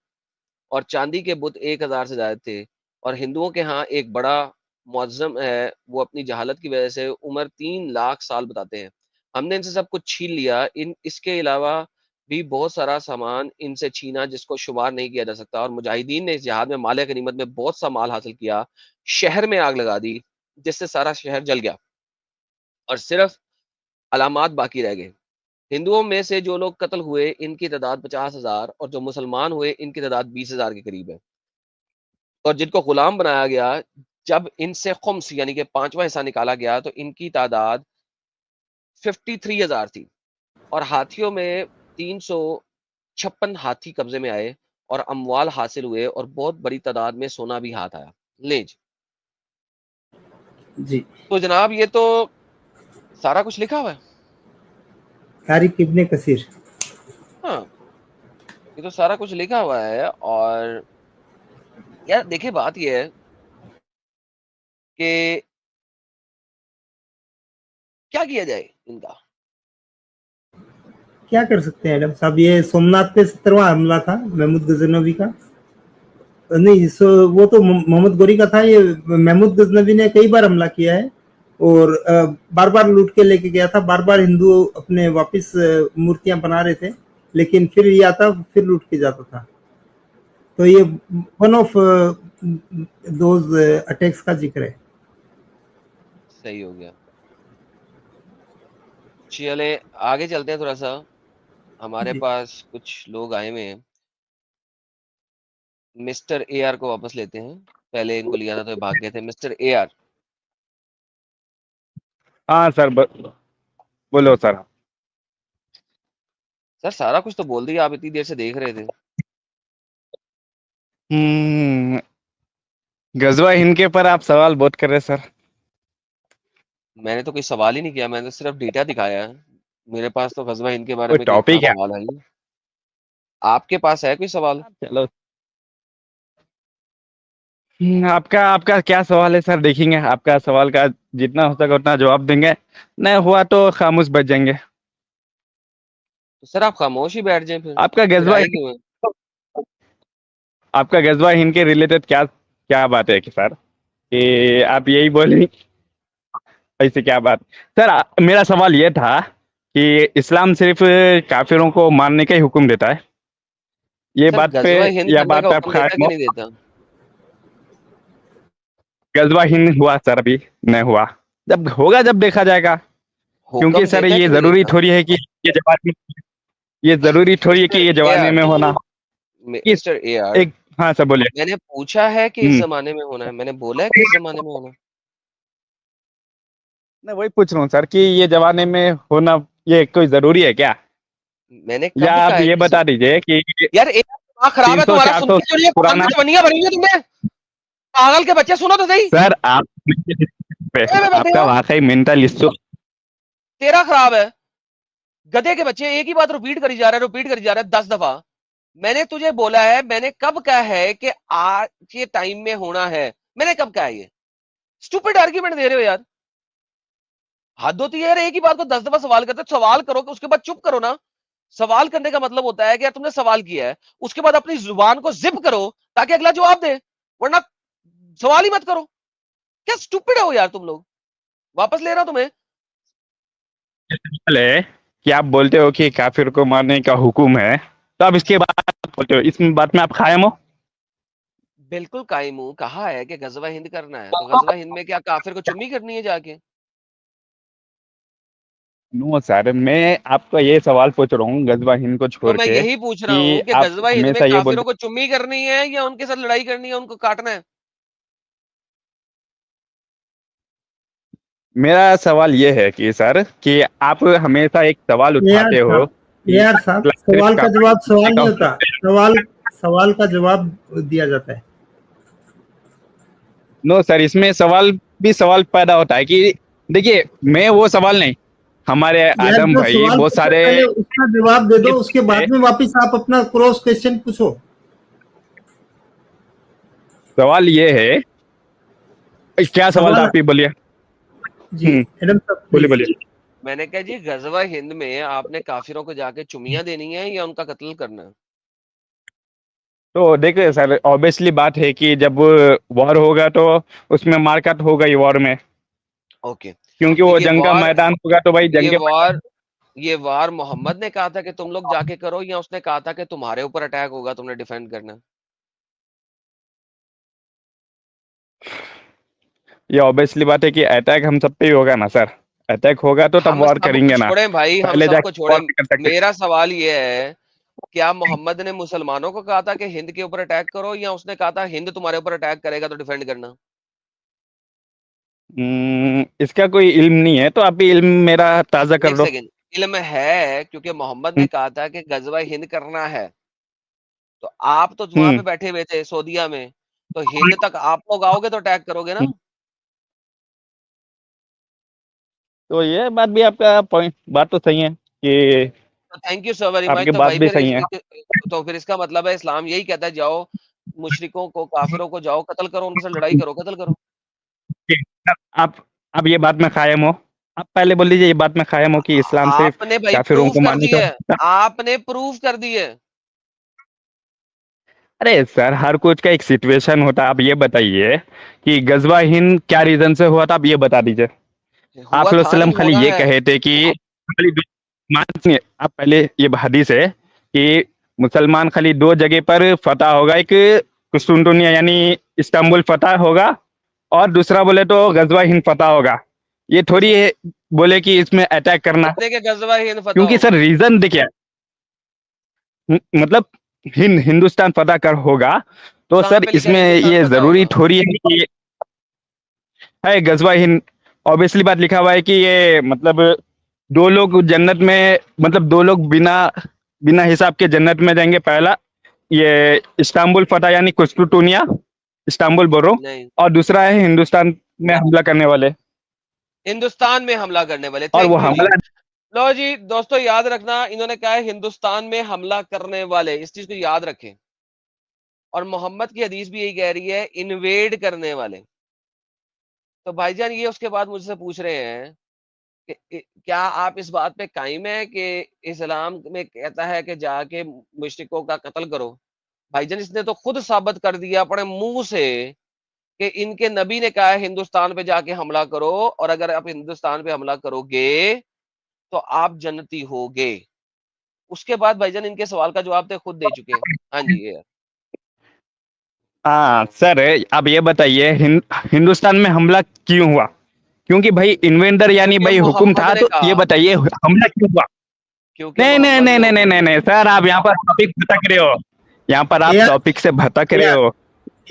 और चांदी के बुत 1000 से ज्यादा थे। और हिंदुओं के यहाँ एक बड़ा मुअज्जम है, वो अपनी जहालत की वजह से उम्र 3 लाख साल बताते हैं। हमने इनसे सब कुछ छीन लिया। इसके अलावा भी बहुत सारा सामान इनसे छीना जिसको शुमार नहीं किया जा सकता। और मुजाहिदीन ने इस जिहाद में माल गनीमत में बहुत सा माल हासिल किया। शहर में आग लगा दी जिससे सारा शहर जल गया और सिर्फ अलामात बाकी रह गए। हिंदुओं में से जो लोग कत्ल हुए इनकी तादाद 50,000 और जो मुसलमान हुए इनकी तादाद 20,000 के करीब है। और जिनको गुलाम बनाया गया, जब इनसे खुम्स यानी कि 5वां हिस्सा निकाला गया तो इनकी तादाद 53,000 थी। और हाथियों में 356 हाथी कब्जे में आए और अमवाल हासिल हुए और बहुत बड़ी तादाद में सोना भी हाथ आया। लेज जी, तो जनाब ये तो सारा कुछ लिखा हुआ है। तारीख इब्ने कसीर, हाँ, ये तो सारा कुछ लिखा हुआ है। और यार देखिए बात ये है कि क्या किया जाए इनका। क्या कर सकते हैं एडम साहब? ये सोमनाथ पे 70वां हमला था महमूद गजनवी का। नहीं, वो तो मोहम्मद गोरी का था। ये महमूद गजनवी ने कई बार हमला किया है और बार बार लूट के लेके गया था। बार बार हिंदू अपने वापस मूर्तियां बना रहे थे, लेकिन फिर ये आता, फिर लूट के जाता था। तो ये वन ऑफ दोज अटैक्स का जिक्र है। सही हो गया। चले आगे चलते हैं थोड़ा सा। हमारे जी। पास कुछ लोग आए हुए हैं। मिस्टर AR को वापस लेते हैं। पहले इनको लिया था तो ये भाग गए थे। मिस्टर AR, हाँ सर, बोलो सर। सर सारा कुछ तो बोल दिया, आप इतनी देर से देख रहे थे। गजवा हिंद के पर आप सवाल बहुत कर रहे सर। मैंने तो कोई सवाल ही नहीं किया, मैंने तो सिर्फ डेटा दिखाया है। मेरे पास तो गजवा हिंद के बारे कोई में कहाँ टॉपिक है? सवाल है ही। आपके पास है कोई सवाल? चलो, आपका आपका क्या सवाल है सर? देखेंगे आपका सवाल का जितना हो सके उतना जवाब देंगे। नहीं हुआ तो खामोश बैठ जाएंगे। तो सर आप खामोश ही बैठ जाएं फिर आपका गजवा आए क्यों है? आपका गजवा हिंद के रिलेटेड क्या क्या बात है कि सर, कि आप यही बोले ऐसे क्या बात? सर मेरा सवाल ये था कि इस्लाम सिर्फ काफिरों को मारने का ही हुक्म देता है, ये सर बात पे गजवा हिंद या करने बात का पे आप हुक्म देता कि नहीं देता? गजवा हिंद हुआ सर? अभी नहीं हुआ, जब होगा जब देखा जाएगा। क्योंकि हुक्म सर देता ये कि नहीं जरूरी देता? थोड़ी है कि ये जवानी, ये जरूरी थोड़ी है कि ये जमाने में होना। किस मिस्टर AR, एक, हाँ सर बोलिए। मैंने पूछा है कि इस जमाने में होना है, मैंने बोला है कि इस जमाने में होना है। मैं वही पूछ रहा हूँ सर कि ये जमाने में होना ये कोई जरूरी है क्या? मैंने या कब कहा आप है ये कि बता दीजिए कि यार एक दिमाग खराब है 300 तुम्हारा, 400 सुनते क्यों नहीं है? कुरान पुराना। की जवानियां भरी हुई है तुमने। पागल के बच्चे सुनो तो सही। सर आप मैं बैठे आपका हो? वाकई मेंटल इश्यू। तेरा खराब है। गधे के बच्चे एक ही बात रिपीट करी जा रहा है 10 दफा। मैंने तुझे बोला है, मैंने कब कहा है कि आज के टाइम में होना है? मैंने कब कहा है? ये स्टूपिड आर्ग्यूमेंट दे रहे हो यार, हद होती है यार। एक ही बात को 10 दफा सवाल करते, सवाल करो उसके बाद चुप करो ना। सवाल करने का मतलब होता है कि यार तुमने सवाल किया है, उसके बाद अपनी जुबान को जिप करो ताकि अगला जवाब दे, वरना सवाल ही मत करो। क्या स्टूपिड हो यार तुम लोग। वापस ले रहा हूं तुम्हें। सवाल है कि आप बोलते हो कि काफिर को मारने का हुक्म है, तो आप इसके बाद बोलते हो, इस बात में आप कायम हो? बिल्कुल कायम हूं। कहा है कि गजवा हिंद करना है, तो गजवा हिंद में क्या काफिर को चुम्मी करनी है जाके? नो सर, मैं आपको ये सवाल पूछ रहा हूँ गजवा हिंद को तो छोड़ मैं के, यही पूछ रहा कि हूं कि आप गजवा हिंद में हमेशा ये काफिरों बोलते। को चुम्मी करनी है या उनके साथ लड़ाई करनी है, उनको काटना है? मेरा सवाल ये है कि सर, कि आप हमेशा एक सवाल यार उठाते हो साहब, कि यार साहब, सिर्फ सवाल का जवाब सवाल नहीं होता, का। सवाल का जवाब दिया जाता है। नो सर, इसमें सवाल पैदा होता है कि देखिए, मैं वो सवाल नहीं, हमारे यार आदम जो भाई सवाल बहुत पूछो सारे। पहले उसका जवाब दे दो, उसके बाद में वापस आप अपना क्रॉस क्वेश्चन पूछो। सवाल ये है, क्या सवाल था, सवाल आप ही बोलिए। जी एडम साहब बोलिए प्लीज। बोलिए। मैंने कहा जी, गजवा हिंद में आपने काफिरों को जाके चुम्मियां देनी है या उनका कत्ल करना है? तो देखिए सर, ऑब्वियसली बात है कि जब वॉर होगा तो उसमें मारकाट होगा ही वॉर में, ओके। क्योंकि तो वो जंग का मैदान होगा, तो भाई ये जंग के वार ये वार मोहम्मद ने कहा था कि तुम लोग जाके करो, या उसने कहा था कि तुम्हारे ऊपर अटैक होगा, तुमने डिफेंड करना है? ये ऑब्वियसली बात है कि अटैक हम सब पे ही होगा ना सर। अटैक होगा तो तब हम वॉर सबको करेंगे ना, छोड़ें भाई, हम पहले सबको जाके छोड़ें। वॉर नहीं कर सकते। मेरा सवाल ये है, क्या मोहम्मद ने मुसलमानों को कहा था कि हिंद के ऊपर अटैक करो, या उसने कहा था हिंद तुम्हारे ऊपर अटैक करेगा तो डिफेंड करना? इसका कोई इल्म नहीं है, तो आप भी इल्म मेरा ताजा कर एक दो। सेकेंड, इल्म है, क्योंकि मोहम्मद ने कहा था कि गजवा हिंद करना है। तो आप तो वहां हम्म पे बैठे हुए थे सऊदीया में, तो हिंद तक आप लोग आओगे तो अटैक करोगे ना? तो ये बात भी आपका पॉइंट, बात तो सही है कि तो thank you so very much. आपकी तो बात भाई भी फिर सही है। तो फिर इसका मतलब है इस्लाम यही कहता है, जाओ मुशरिकों को, काफिरों को जाओ कत्ल करो, उनके साथ लड़ाई करो, कत्ल करो। कि आप आप ये बात में कायम हो? आप पहले बोल दीजिए, ये बात में कायम हो कि इस्लाम सिर्फ आपने भाई काफिरों प्रूफ को कर मारने दिए, का। आपने प्रूफ कर दिए। अरे सर, हर कुछ का एक सिचुएशन होता है। आप ये बताइए कि गजवा हिंद क्या रीजन से हुआ था, आप ये बता दीजिए। हुआ आप था, वसल्लम नहीं खाली होना ये है। कहे थे कि खाली सुनिए, आप पहले ये हदीस है कि मुसलमान खाली दो जगह पर फतह होगा, एक कुस्तुनतुनिया यानी इस्तांबुल फतह होगा, और दूसरा बोले तो गजवा हिंद फतह होगा। ये थोड़ी है बोले कि इसमें अटैक करना, कितने के गजवा हिंद फतह क्योंकि होगा? सर रीजन देखिए, मतलब हिंदुस्तान फतह कर होगा, तो कहाँ सर पे लिखा है इसमें हिंदुस्तान ये फतह जरूरी होगा? थोड़ी है कि है गजवा हिंद। ऑब्वियसली बात लिखा हुआ है कि ये मतलब दो लोग जन्नत में, मतलब दो लोग बिना बिना हिसाब के जन्नत में जाएंगे। पहला ये इस्तांबुल फतह यानी कुस्तुनतुनिया, इस्तांबुल बोल रहा हूँ, नहीं, और दूसरा है हिंदुस्तान में हमला करने वाले, हिंदुस्तान में हमला करने वाले। और वो थैंक यू जी। हमला। लो जी दोस्तों, याद रखना, इन्होंने कहा है हिंदुस्तान में हमला करने वाले, इस चीज को याद रखें। और मोहम्मद की हदीस भी यही कह रही है, इन्वेड करने वाले। तो भाईजान ये उसके बाद मुझसे पूछ रहे हैं कि क्या आप इस बात पे कायम है कि इस्लाम में कहता है कि जाके मुशरिकों का कत्ल करो? भाईजान इसने तो खुद साबित कर दिया अपने मुंह से कि इनके नबी ने कहा है हिंदुस्तान पे जाके हमला करो, और अगर आप हिंदुस्तान पे हमला करोगे तो आप जन्नती होगे। उसके बाद भाईजान इनके सवाल का जवाब तो खुद दे चुके हैं। हाँ जी, ये हाँ सर, आप ये बताइए हिंदुस्तान में हमला क्यों हुआ? क्योंकि भाई इन्वेंटर यानी क्योंकि भाई हुक्म मोहम्मद था, ने तो ये कहा, बताइए हमला क्यों हुआ? क्योंकि नहीं नहीं मोहम्मद नहीं ने नहीं नहीं हुक्म नहीं नहीं दिया। सर, आप यहाँ पर टॉपिक भटक रहे हो। यहाँ पर आप यार टॉपिक से भटक रहे यार हो।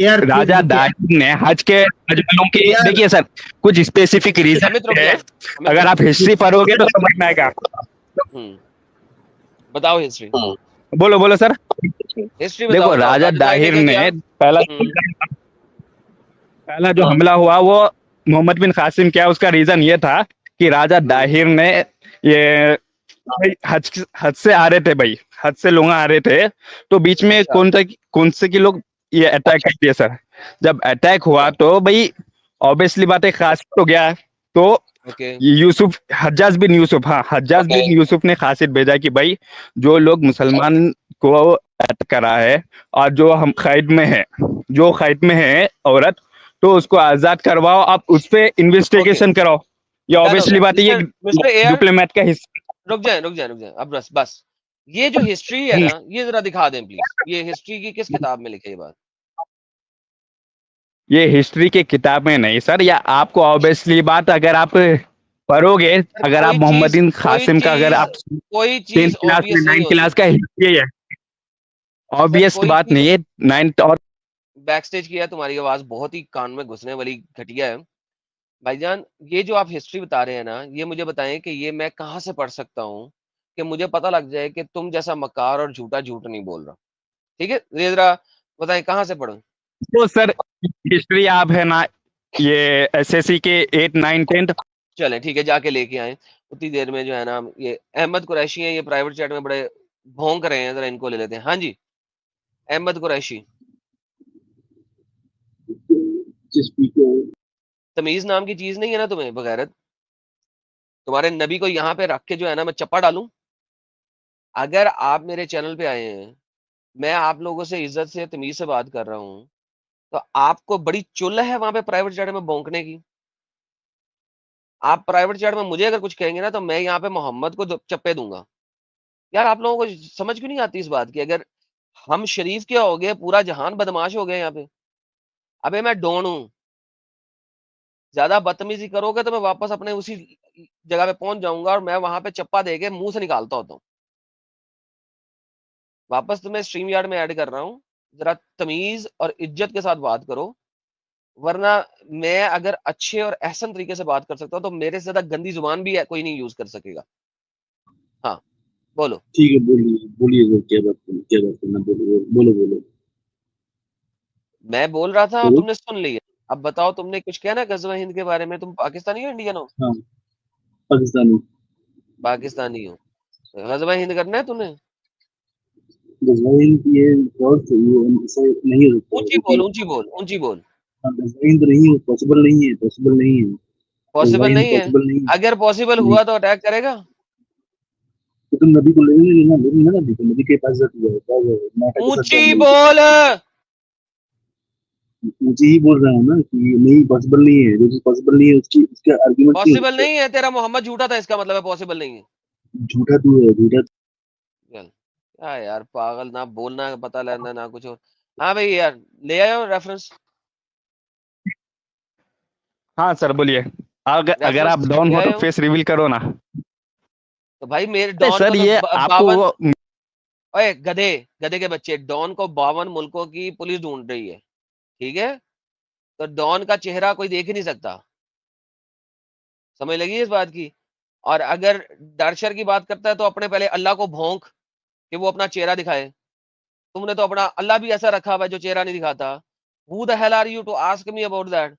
यार प्लीज राजा रुकिए। दाहिर ने हज वालों के, यार देखिए सर, कुछ स्पेसिफिक रीजन अमित रुक है। जा, अमित अगर रुक। आप हिस्ट्री पढ़ोगे तो समझ में आएगा। बताओ हिस्ट्री। बोलो बोलो सर। हिस्ट्री देखो, बताओ, राजा दाहिर क्या किया? ने पहला जो हमला हुआ वो मोहम्मद बिन कासिम किया। उसका रीजन ये था कि राजा दाहिर ने ये भाई हद से आ रहे थे भाई, हद से लोग आ रहे थे, तो बीच में अच्छा कौन से की लोग ये अटैक कर दिया सर। जब अटैक हुआ अच्छा तो भाई ऑब्वियसली बात है, खास तो गया। तो ओके यूसुफ, हज्जाज बिन यूसुफ, हाँ हज्जाज बिन यूसुफ ने खासियत भेजा कि भाई जो लोग मुसलमान को अटैक करा है और जो हम कैद में है, जो कैद में है औरत, तो उसको आजाद करवाओ, आप उस पर ओके इन्वेस्टिगेशन कराओ। ये डन हो ऑब्वियसली गया बात है, ये मिस्टर एयर डिप्लोमेट का हिस्सा। रुक जाए अब बस ये जो हिस्ट्री है ना ये जरा दिखा दें प्लीज, ये हिस्ट्री की किस किताब में लिखी है ये बात? ये हिस्ट्री की किताब में नहीं सर, या आपको ऑब्वियसली बात, अगर आप पढ़ोगे, सर अगर आप मोहम्मदीन कासिम का, अगर आप कोई 10th चीज क्लास में ऑब्वियस नहीं 9th क्लास होती का हिस्ट्री है, सर, ऑब्वियस कोई बात चीज नहीं है 9th और बैक स्टेज की है, तुम्हारी आवाज बहुत ही कान में घुसने वाली घटिया है भाईजान। ये जो आप हिस्ट्री बता रहे हैं ना, ये मुझे बताएं कि ये मैं कहाँ से पढ़ सकता हूँ कि मुझे पता लग जाए कि तुम जैसा मक्कार और झूठा झूठ नहीं बोल रहा। ठीक है, ये जरा बताएं कहाँ से पढ़ूं? तो सर हिस्ट्री आप है ना, ये एसएससी के 8 9 10th। चलें ठीक है, जाके लेके आए उतनी देर में। जो है ना ये अहमद कुरैशी है, ये प्राइवेट चैट में बड़े भौंक रहे हैं, जरा इनको ले लेते हैं। हाँ जी अहमद कुरैशी, तमीज नाम की चीज नहीं है ना तुम्हें बगैरत? तुम्हारे नबी को यहाँ पे रख के जो है ना मैं चप्पा डालूं? अगर आप मेरे चैनल पे आए हैं, मैं आप लोगों से इज्जत से तमीज से बात कर रहा हूँ, तो आपको बड़ी चुल है वहां पे प्राइवेट चैट में भौंकने की। आप प्राइवेट चैट में मुझे अगर कुछ कहेंगे ना तो मैं यहाँ पे मोहम्मद को चप्पे दूंगा। यार आप लोगों को समझ क्यों नहीं आती इस बात की? अगर हम शरीफ क्या हो गए, पूरा जहान बदमाश हो गए यहाँ पे। अबे मैं डॉन हूँ, ज्यादा बदतमीजी करोगे तो मैं वापस अपने उसी जगह पे पहुंच जाऊंगा और मैं वहां पे चप्पा देके मुंह से निकालता होता हूँ। वापस तुम्हें स्ट्रीम यार्ड में ऐड कर रहा हूँ, जरा तमीज और इज्जत के साथ बात करो, वरना मैं अगर अच्छे और एहसन तरीके से बात कर सकता हूँ तो मेरे से ज्यादा गंदी जुबान भी कोई नहीं यूज कर सकेगा। हाँ बोलो। ठीक है, बोलिए बोलिए सर, क्या बात करना, बोलो बोलो बोलो मैं बोल रहा था और बोलो। तुमने सुन लिया। अब बताओ, तुमने कुछ कहना गजवा हिंद के बारे में? तुम पाकिस्तानी हो इंडियन हो? हाँ, पाकिस्तानी। पाकिस्तानी हो, गजवा हिंद करना है तुम्हें? गजवाइन की ये बहुत चाहिए, ऐसा नहीं हो सकता ऊंची क्योंकि बोल, ऊंची बोल, ऊंची बोल। गजवाइन तो नहीं है, पॉसिबल नहीं है, पॉसिबल नहीं है, पॉसिबल गजवाइन नहीं है? पॉसिबल नहीं है। अगर पॉसिबल नहीं, हुआ तो अटैक करेगा? तो तुम नबी को लेना नबी को, नबी के पास जाके जाओ, क्या जाओ, नाटा के साथ ऊंची जाओ नबी बोल। के। मुझे ही बोल रहा हूँ ना कि ये नहीं, पॉसिबल नहीं है, जो चीज पॉसिबल नहीं है उसकी उसका आर्गुमेंट नहीं हो पॉसिबल सकता। नहीं है, तेरा मोहम्मद झूठा था इसका मतलब है पॉसिबल नहीं है। झूठा तू है, झूठा। चल क्या यार, पागल, ना बोलना पता लेना ना कुछ और। हाँ भाई यार, ले आयो रेफरेंस। हाँ सर बोलिए। अगर आप रेफरेंस डाउन ले हो तो आयो। फेस रिवील करो ना। तो भाई मेरे अरे डॉन को सर तो ये आपको 52, ओए गधे, गधे के बच्चे, डॉन को 52 मुल्कों की पुलिस ढूंढ रही है। ठीक है, तो डॉन का चेहरा कोई देख ही नहीं सकता। समझ लगी इस बात की? और अगर डरशर की बात करता है तो अपने पहले अल्लाह को भौंक कि वो अपना चेहरा दिखाए। तुमने तो अपना अल्लाह भी ऐसा रखा हुआ है जो चेहरा नहीं दिखाता। Who the hell are you to ask me about that?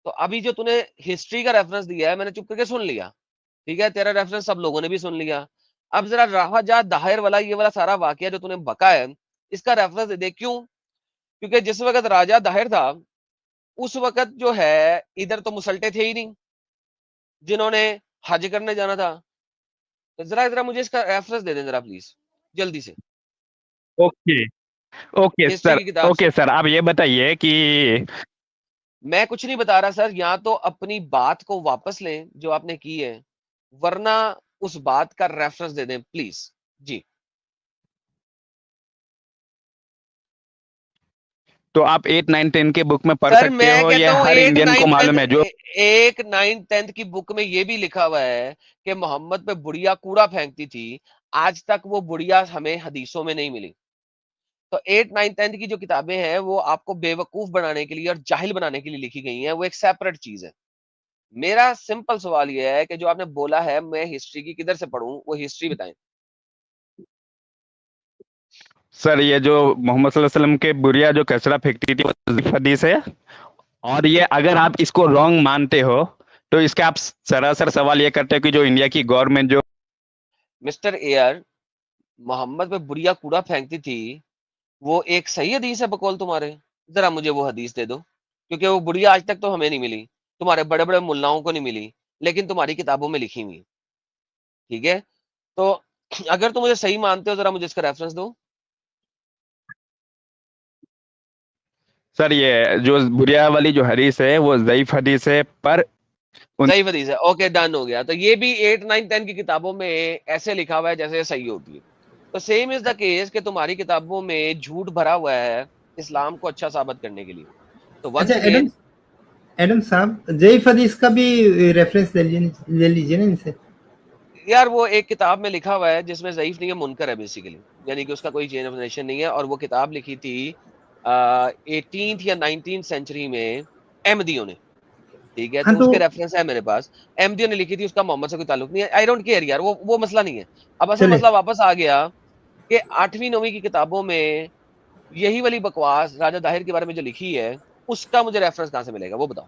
तो अभी जो तूने हिस्ट्री का रेफरेंस दिया है मैंने चुप करके सुन लिया। ठीक है, तेरा रेफरेंस सब लोगों ने भी सुन लिया। अब जरा राजा दाहिर वाला ये वाला सारा वाकया जो तूने बका है, इसका रेफरेंस दे दे। क्यों? क्योंकि जिस वक्त राजा दाहिर था उस वक्त जो है इधर तो मुसल्टे थे ही नहीं जिन्होंने हज करने जाना था। तो जरा जरा मुझे इसका रेफरेंस दे दें जरा प्लीज, जल्दी से, ओके ओके हिस्ट्री सर, की किताब से। ओके सर, आप ये बताइए कि मैं कुछ नहीं बता रहा सर, या तो अपनी बात को वापस लें जो आपने की है, वरना उस बात का रेफरेंस दे दें प्लीज जी। तो आप 8 9 10 के बुक में पढ़ सर सकते मैं हो, ये कहता हूँ हर एट इंडियन को नाइन टेंथ, मालूम है जो। एक 9 10 की बुक में ये भी लिखा हुआ है कि मोहम्मद पे बुढ़िया कूड़ा फेंकती थी। आज तक वो बुढ़िया हमें हदीसों में नहीं मिली। तो 8 9 10 की जो किताबें हैं वो आपको बेवकूफ बनाने के लिए और जाहिल बनाने के लिए लिखी गई हैं, वो एक सेपरेट चीज है। मेरा सिंपल सवाल ये है कि जो आपने बोला है मैं हिस्ट्री की किधर से पढ़ूं, वो हिस्ट्री बताएं। सर ये जो मोहम्मद सल्लल्लाहु अलैहि वसल्लम के बुढ़िया जो कचरा फेंकती थी वो तस्दीक हदीस है। और ये अगर आप इसको रॉन्ग मानते हो तो इसका आप सरासर सवाल ये करते हो कि जो इंडिया की गवर्नमेंट जो मिस्टर एयर, मोहम्मद पे बुढ़िया कूड़ा फेंकती थी, वो एक सही हदीस है बकौल तुम्हारे? जरा मुझे वो हदीस दे दो, क्योंकि वो बुढ़िया आज तक तो हमें नहीं मिली, तुम्हारे बड़े बड़े मुल्लाओं को नहीं मिली, लेकिन तुम्हारी किताबों में लिखी हुई है। ठीक है, तो अगर तुम मुझे सही मानते हो, जरा मुझे इसका रेफरेंस दो। सर ये जो बुरिया वाली जो हदीस है वो ज़ईफ हदीस है, पर सही हदीस है, ओके डन हो गया। तो ये भी 8, 9, 10 की किताबों में ऐसे लिखा हुआ है जैसे सही होती है। तो सेम इज द केस कि तुम्हारी किताबों में झूठ भरा हुआ है इस्लाम को अच्छा साबित करने के लिए। तो वंस अच्छा एडम, अगेन साहब ज़ईफ हदीस का भी रेफरेंस ले लीजिए ना इनसे। यार वो एक किताब में लिखा हुआ है जिसमें ज़ईफ नहीं है, मुनकर है बेसिकली, यानी कि उसका कोई चेन ऑफ नरेशन नहीं है, और वो किताब लिखी थी 18th या 19th सेंचुरी में अहमदियों ने। ठीक है, हाँ तो तो उसके रेफरेंस है मेरे पास। अहमदियों ने लिखी थी, उसका मोहम्मद से कोई ताल्लुक नहीं है। आई डोंट केयर यार, वो मसला नहीं है। अब असल चले, मसला वापस आ गया कि 8वीं 9वीं की किताबों में यही वाली बकवास राजा दाहिर के बारे में जो लिखी है, उसका मुझे रेफरेंस कहाँ से मिलेगा वो बताओ।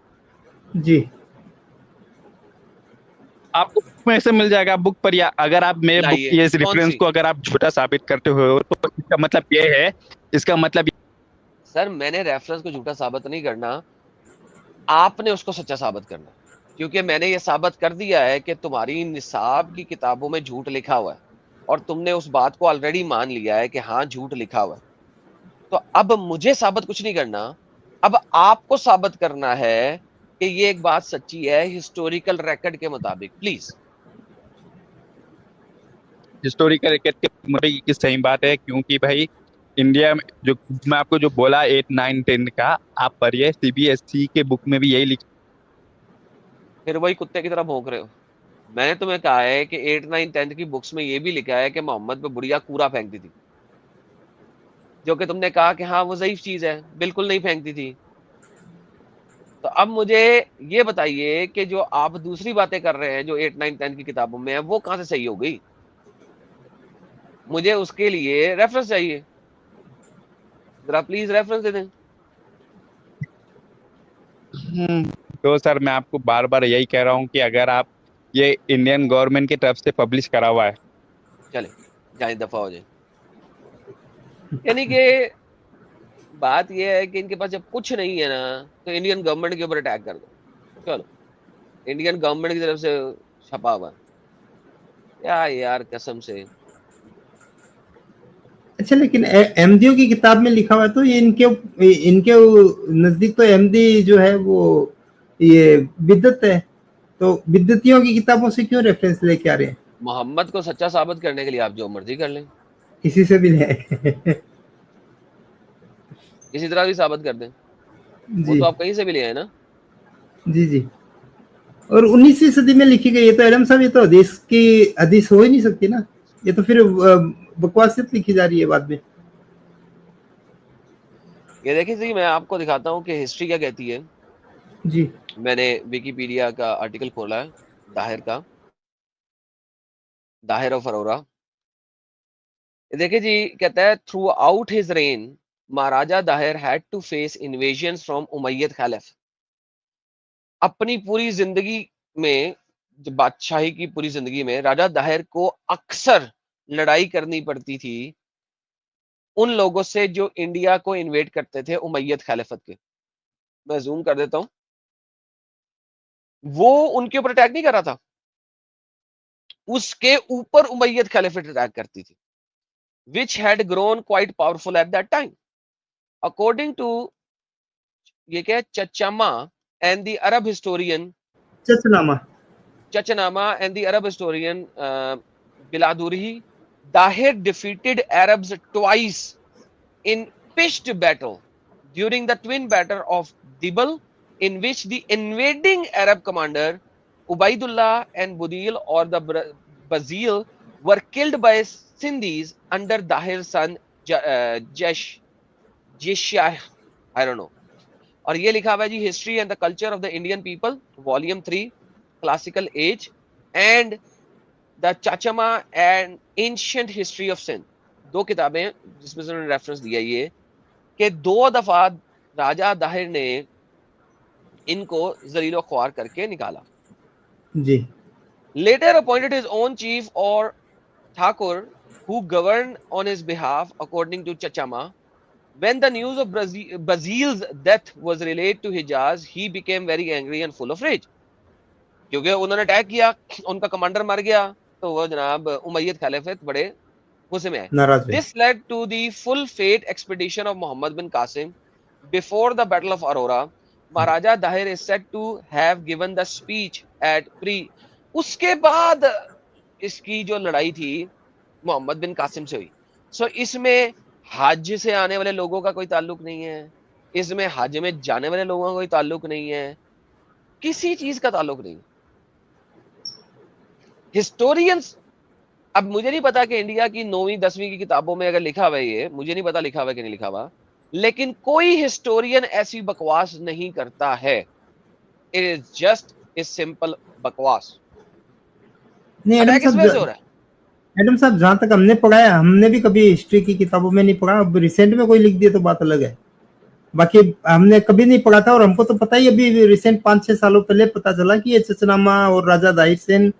जी आपको बुक में से मिल जाएगा बुक पर, या अगर आप मेरे बुक लाइए ये इस कौन रेफरेंस सी? को अगर आप झूठा साबित करते हो तो इसका मतलब ये है, इसका मतलब सर मैंने रेफरेंस को झूठा साबित नहीं करना, आपने उसको सच्चा साबित करना, क्योंकि मैंने ये साबित कर दिया है कि तुम्हारी निसाब की किताबों में झूठ लिखा हुआ है, और तुमने उस बात को ऑलरेडी मान लिया है कि हाँ झूठ लिखा हुआ है। तो अब मुझे साबित कुछ नहीं करना, अब आपको साबित करना है कि ये एक बात सच्ची है हिस्टोरिकल रिकॉर्ड के मुताबिक। प्लीज हिस्टोरिकल रिकॉर्ड के मुताबिक की सही बात है, क्योंकि भाई इंडिया में जो मैं आपको जो बोला 8, 9, 10 का, आप पढ़िए सीबीएसई के बुक में भी यही लिखा। फिर वही कुत्ते की तरह भौंक रहे हो। मैंने तुम्हें कहा है कि 8, 9, 10 की बुक्स में ये भी लिखा है कि मोहम्मद पे बुढ़िया कूड़ा फेंकती थी, जो कि तुमने कहा कि हाँ वो ज़ईफ चीज है, बिल्कुल नहीं फेंकती थी। तो अब मुझे ये बताइए कि जो आप दूसरी बातें कर रहे हैं जो 8, 9, 10 की किताबों में है, वो कहां से सही हो गई? मुझे उसके लिए रेफरेंस चाहिए, जरा प्लीज रेफरेंस दे दें। तो सर मैं आपको बार बार यही कह रहा हूँ कि अगर आप ये इंडियन गवर्नमेंट की तरफ से पब्लिश करा हुआ है। चले जाए दफा हो जाए। यानी कि बात यह है कि इनके पास जब कुछ नहीं है ना, तो इंडियन गवर्नमेंट के ऊपर अटैक कर दो। चलो इंडियन गवर्नमेंट की तरफ से छपा हुआ है। क्या यार कसम से। अच्छा, लेकिन अहमदियों की किताब में लिखा हुआ है, तो ये इनके नजदीक तो अहमदी जो है वो ये बिदत है, तो बिदतियों की किताबों से क्यों रेफरेंस लेके आ रहे हैं? मोहम्मद को सच्चा साबित करने के लिए आप जो मर्जी कर लें, किसी से भी ले किसी तरह भी साबित कर दें, वो जी तो आप कहीं से भी ले आए ना। जी जी। और 19वीं सदी में लिखी गई है, तो एडम साहब ये तो हदीस हो ही नहीं सकती ना, ये तो फिर बकवासियत लिखी जा रही है बाद में। ये देखिए जी, मैं आपको दिखाता हूँ कि हिस्ट्री क्या कहती है। जी मैंने विकिपीडिया का आर्टिकल खोला है दाहिर का, दाहिर ऑफ अरोरा। देखिए जी, कहता है throughout his reign Maharaja Dahir had to face invasions from Umayyad खिलाफ। अपनी पूरी जिंदगी में, जो बादशाही की पूरी जिंदगी में राजा दाहिर को अक्सर लड़ाई करनी पड़ती थी उन लोगों से जो इंडिया को इन्वेड करते थे उमैयद खिलाफत के। मैं जूम कर देता हूं, वो उनके ऊपर अटैक नहीं कर रहा था, उसके ऊपर उमैयद खिलाफत अटैक करती थी, which had grown quite powerful at that time. According to ये क्या है, चचामा and the Arab historian Chachnama. Chachanama and the Arab historian Biladuri, Dahir defeated Arabs twice in pitched battle during the twin battle of Dibal, in which the invading Arab commander Ubaidullah and Budil or the Bazil were killed by Sindhis under Dahir's son Jeshah, I don't know. और ये लिखा हुआ है जी, history and the culture of the Indian people volume 3 classical age and the Chachnama and ancient history of Sindh. दो किताबें जिसमें से उन्होंने रेफरेंस दिया ये कि 2 दफा राजा दाहिर ने इनको जलीलो ख्वार करके निकाला। जी later appointed his own chief और Thakur, who governed on his behalf, according to Chachama. When the news of Bazil's death was relayed to Hijaz, he became very angry and full of rage. क्योंकि उन्होंने अटैक किया, उनका कमांडर मर गया, तो वो जनाब उमैयद खलीफत बड़े गुस्से में आए. This led to the full fate expedition of Muhammad bin Qasim before the Battle of Aurora. Maharaja Dahir is said to have given the speech at Pri. उसके बाद इसकी जो लड़ाई थी मोहम्मद बिन कासिम से हुई. सो इसमें हज से आने वाले लोगों का कोई ताल्लुक नहीं है, इसमें हज में जाने वाले लोगों का कोई ताल्लुक नहीं है, किसी चीज का ताल्लुक नहीं. हिस्टोरियंस, अब मुझे नहीं पता कि इंडिया की 9वीं 10वीं की किताबों में अगर लिखा हुआ है, ये मुझे नहीं पता लिखा हुआ कि नहीं लिखा हुआ, लेकिन कोई हिस्टोरियन ऐसी बकवास नहीं करता है. It is just a simple बकवास. नहीं एडम साहब, जहाँ तक हमने पढ़ा है, हमने भी कभी हिस्ट्री की किताबों में नहीं पढ़ा. अब रिसेंट में कोई लिख दिया तो बात अलग है, बाकी हमने कभी नहीं पढ़ा था. और हमको तो पता ही अभी रिसेंट 5-6 सालों पहले पता चला कि ये चचनामा और राजा दाहिर सेन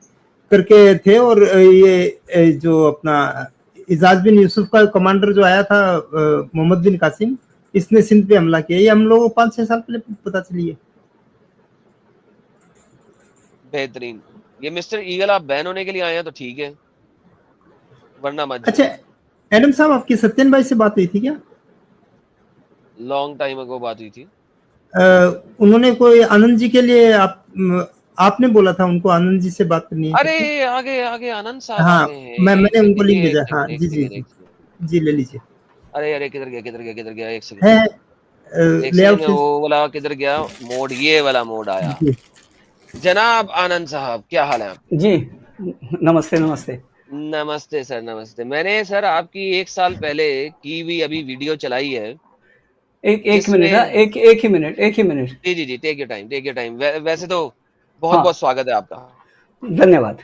करके थे, और ये जो अपना इजाज बिन यूसुफ का कमांडर जो आया था मोहम्मद बिन कासिम, इसने सिंध पे हमला किया. ये हम लोगों को 5-6 साल पहले पता चली है. बेहतरीन. ये मिस्टर ईगल आप बैन होने के लिए आए हैं तो ठीक है, वरना मत. अच्छा एडम साहब, आपकी सत्यन भाई से बात हुई थी क्या? लॉन्ग टाइम अगो बात हुई थी. उन्होंने कोई आनंद जी के लिए आपने बोला था उनको आनंद जी से बात करनी है. अरे आगे आनंद साहब. हाँ, मैंने उनको लिंक भेजा. हाँ जी ले लीजिए. अरे किधर गया एक सेकंड. वो वाला किधर गया मोड, ये वाला मोड आया. जनाब आनंद साहब, क्या हाल है आप? जी नमस्ते सर, नमस्ते. मैंने सर आपकी 1 साल पहले की हुई अभी वीडियो चलाई है. एक ही मिनट. जी टेक योर टाइम. वैसे तो बहुत स्वागत है आपका. धन्यवाद.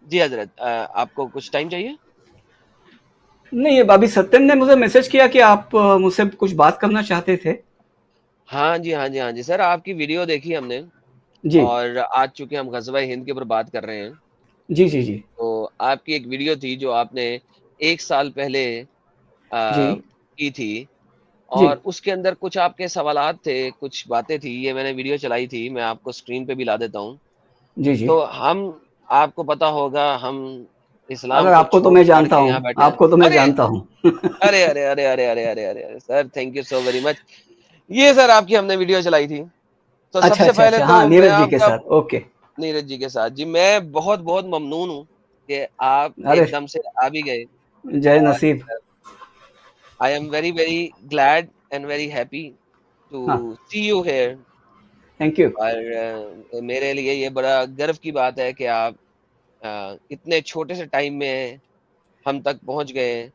जी हजरत, आपको कुछ टाइम चाहिए? नहीं, अभी सत्यन ने मुझे मैसेज किया कि आप मुझसे कुछ बात करना चाहते थे. हाँ जी सर, आपकी वीडियो देखी हमने जी, और आज चूंकि हम ग़ज़वा हिंद के ऊपर बात कर रहे हैं. जी. तो आपकी एक वीडियो थी जो आपने 1 साल पहले की थी, और उसके अंदर कुछ आपके सवालात थे, कुछ बातें थी. ये मैंने वीडियो चलाई थी, मैं आपको स्क्रीन पे भी ला देता हूँ. जी. तो हम, आपको पता होगा, हम इस्लाम, अगर आपको तो मैं जानता हूँ, अरे sir, thank you so very much. ये सर आपकी हमने वीडियो चलाई थी. तो सबसे पहले तो नीरज जी के साथ. ओके, नीरज जी के साथ. जी मैं बहुत ममनून हूँ कि आप एकदम से आ भी गए. जय नसीब. I am very glad and very happy to see you here. Thank you. और मेरे लिए ये बड़ा गर्व की बात है कि आप इतने छोटे से टाइम में हम तक पहुंच गए.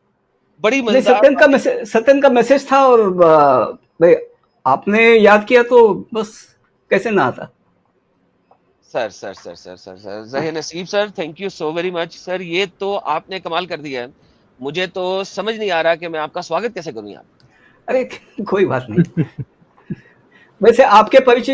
बड़ी मजेदार. सत्यन का मैसेज था, और भाई आपने याद किया तो बस कैसे ना आता. सर जहे नसीब sir, thank you so very much sir. ये तो आपने कमाल कर दिया है. मुझे तो समझ नहीं आ रहा कि मैं आपका स्वागत कैसे करूं यहाँ. अरे कोई बात नहीं. वैसे आपके परिचय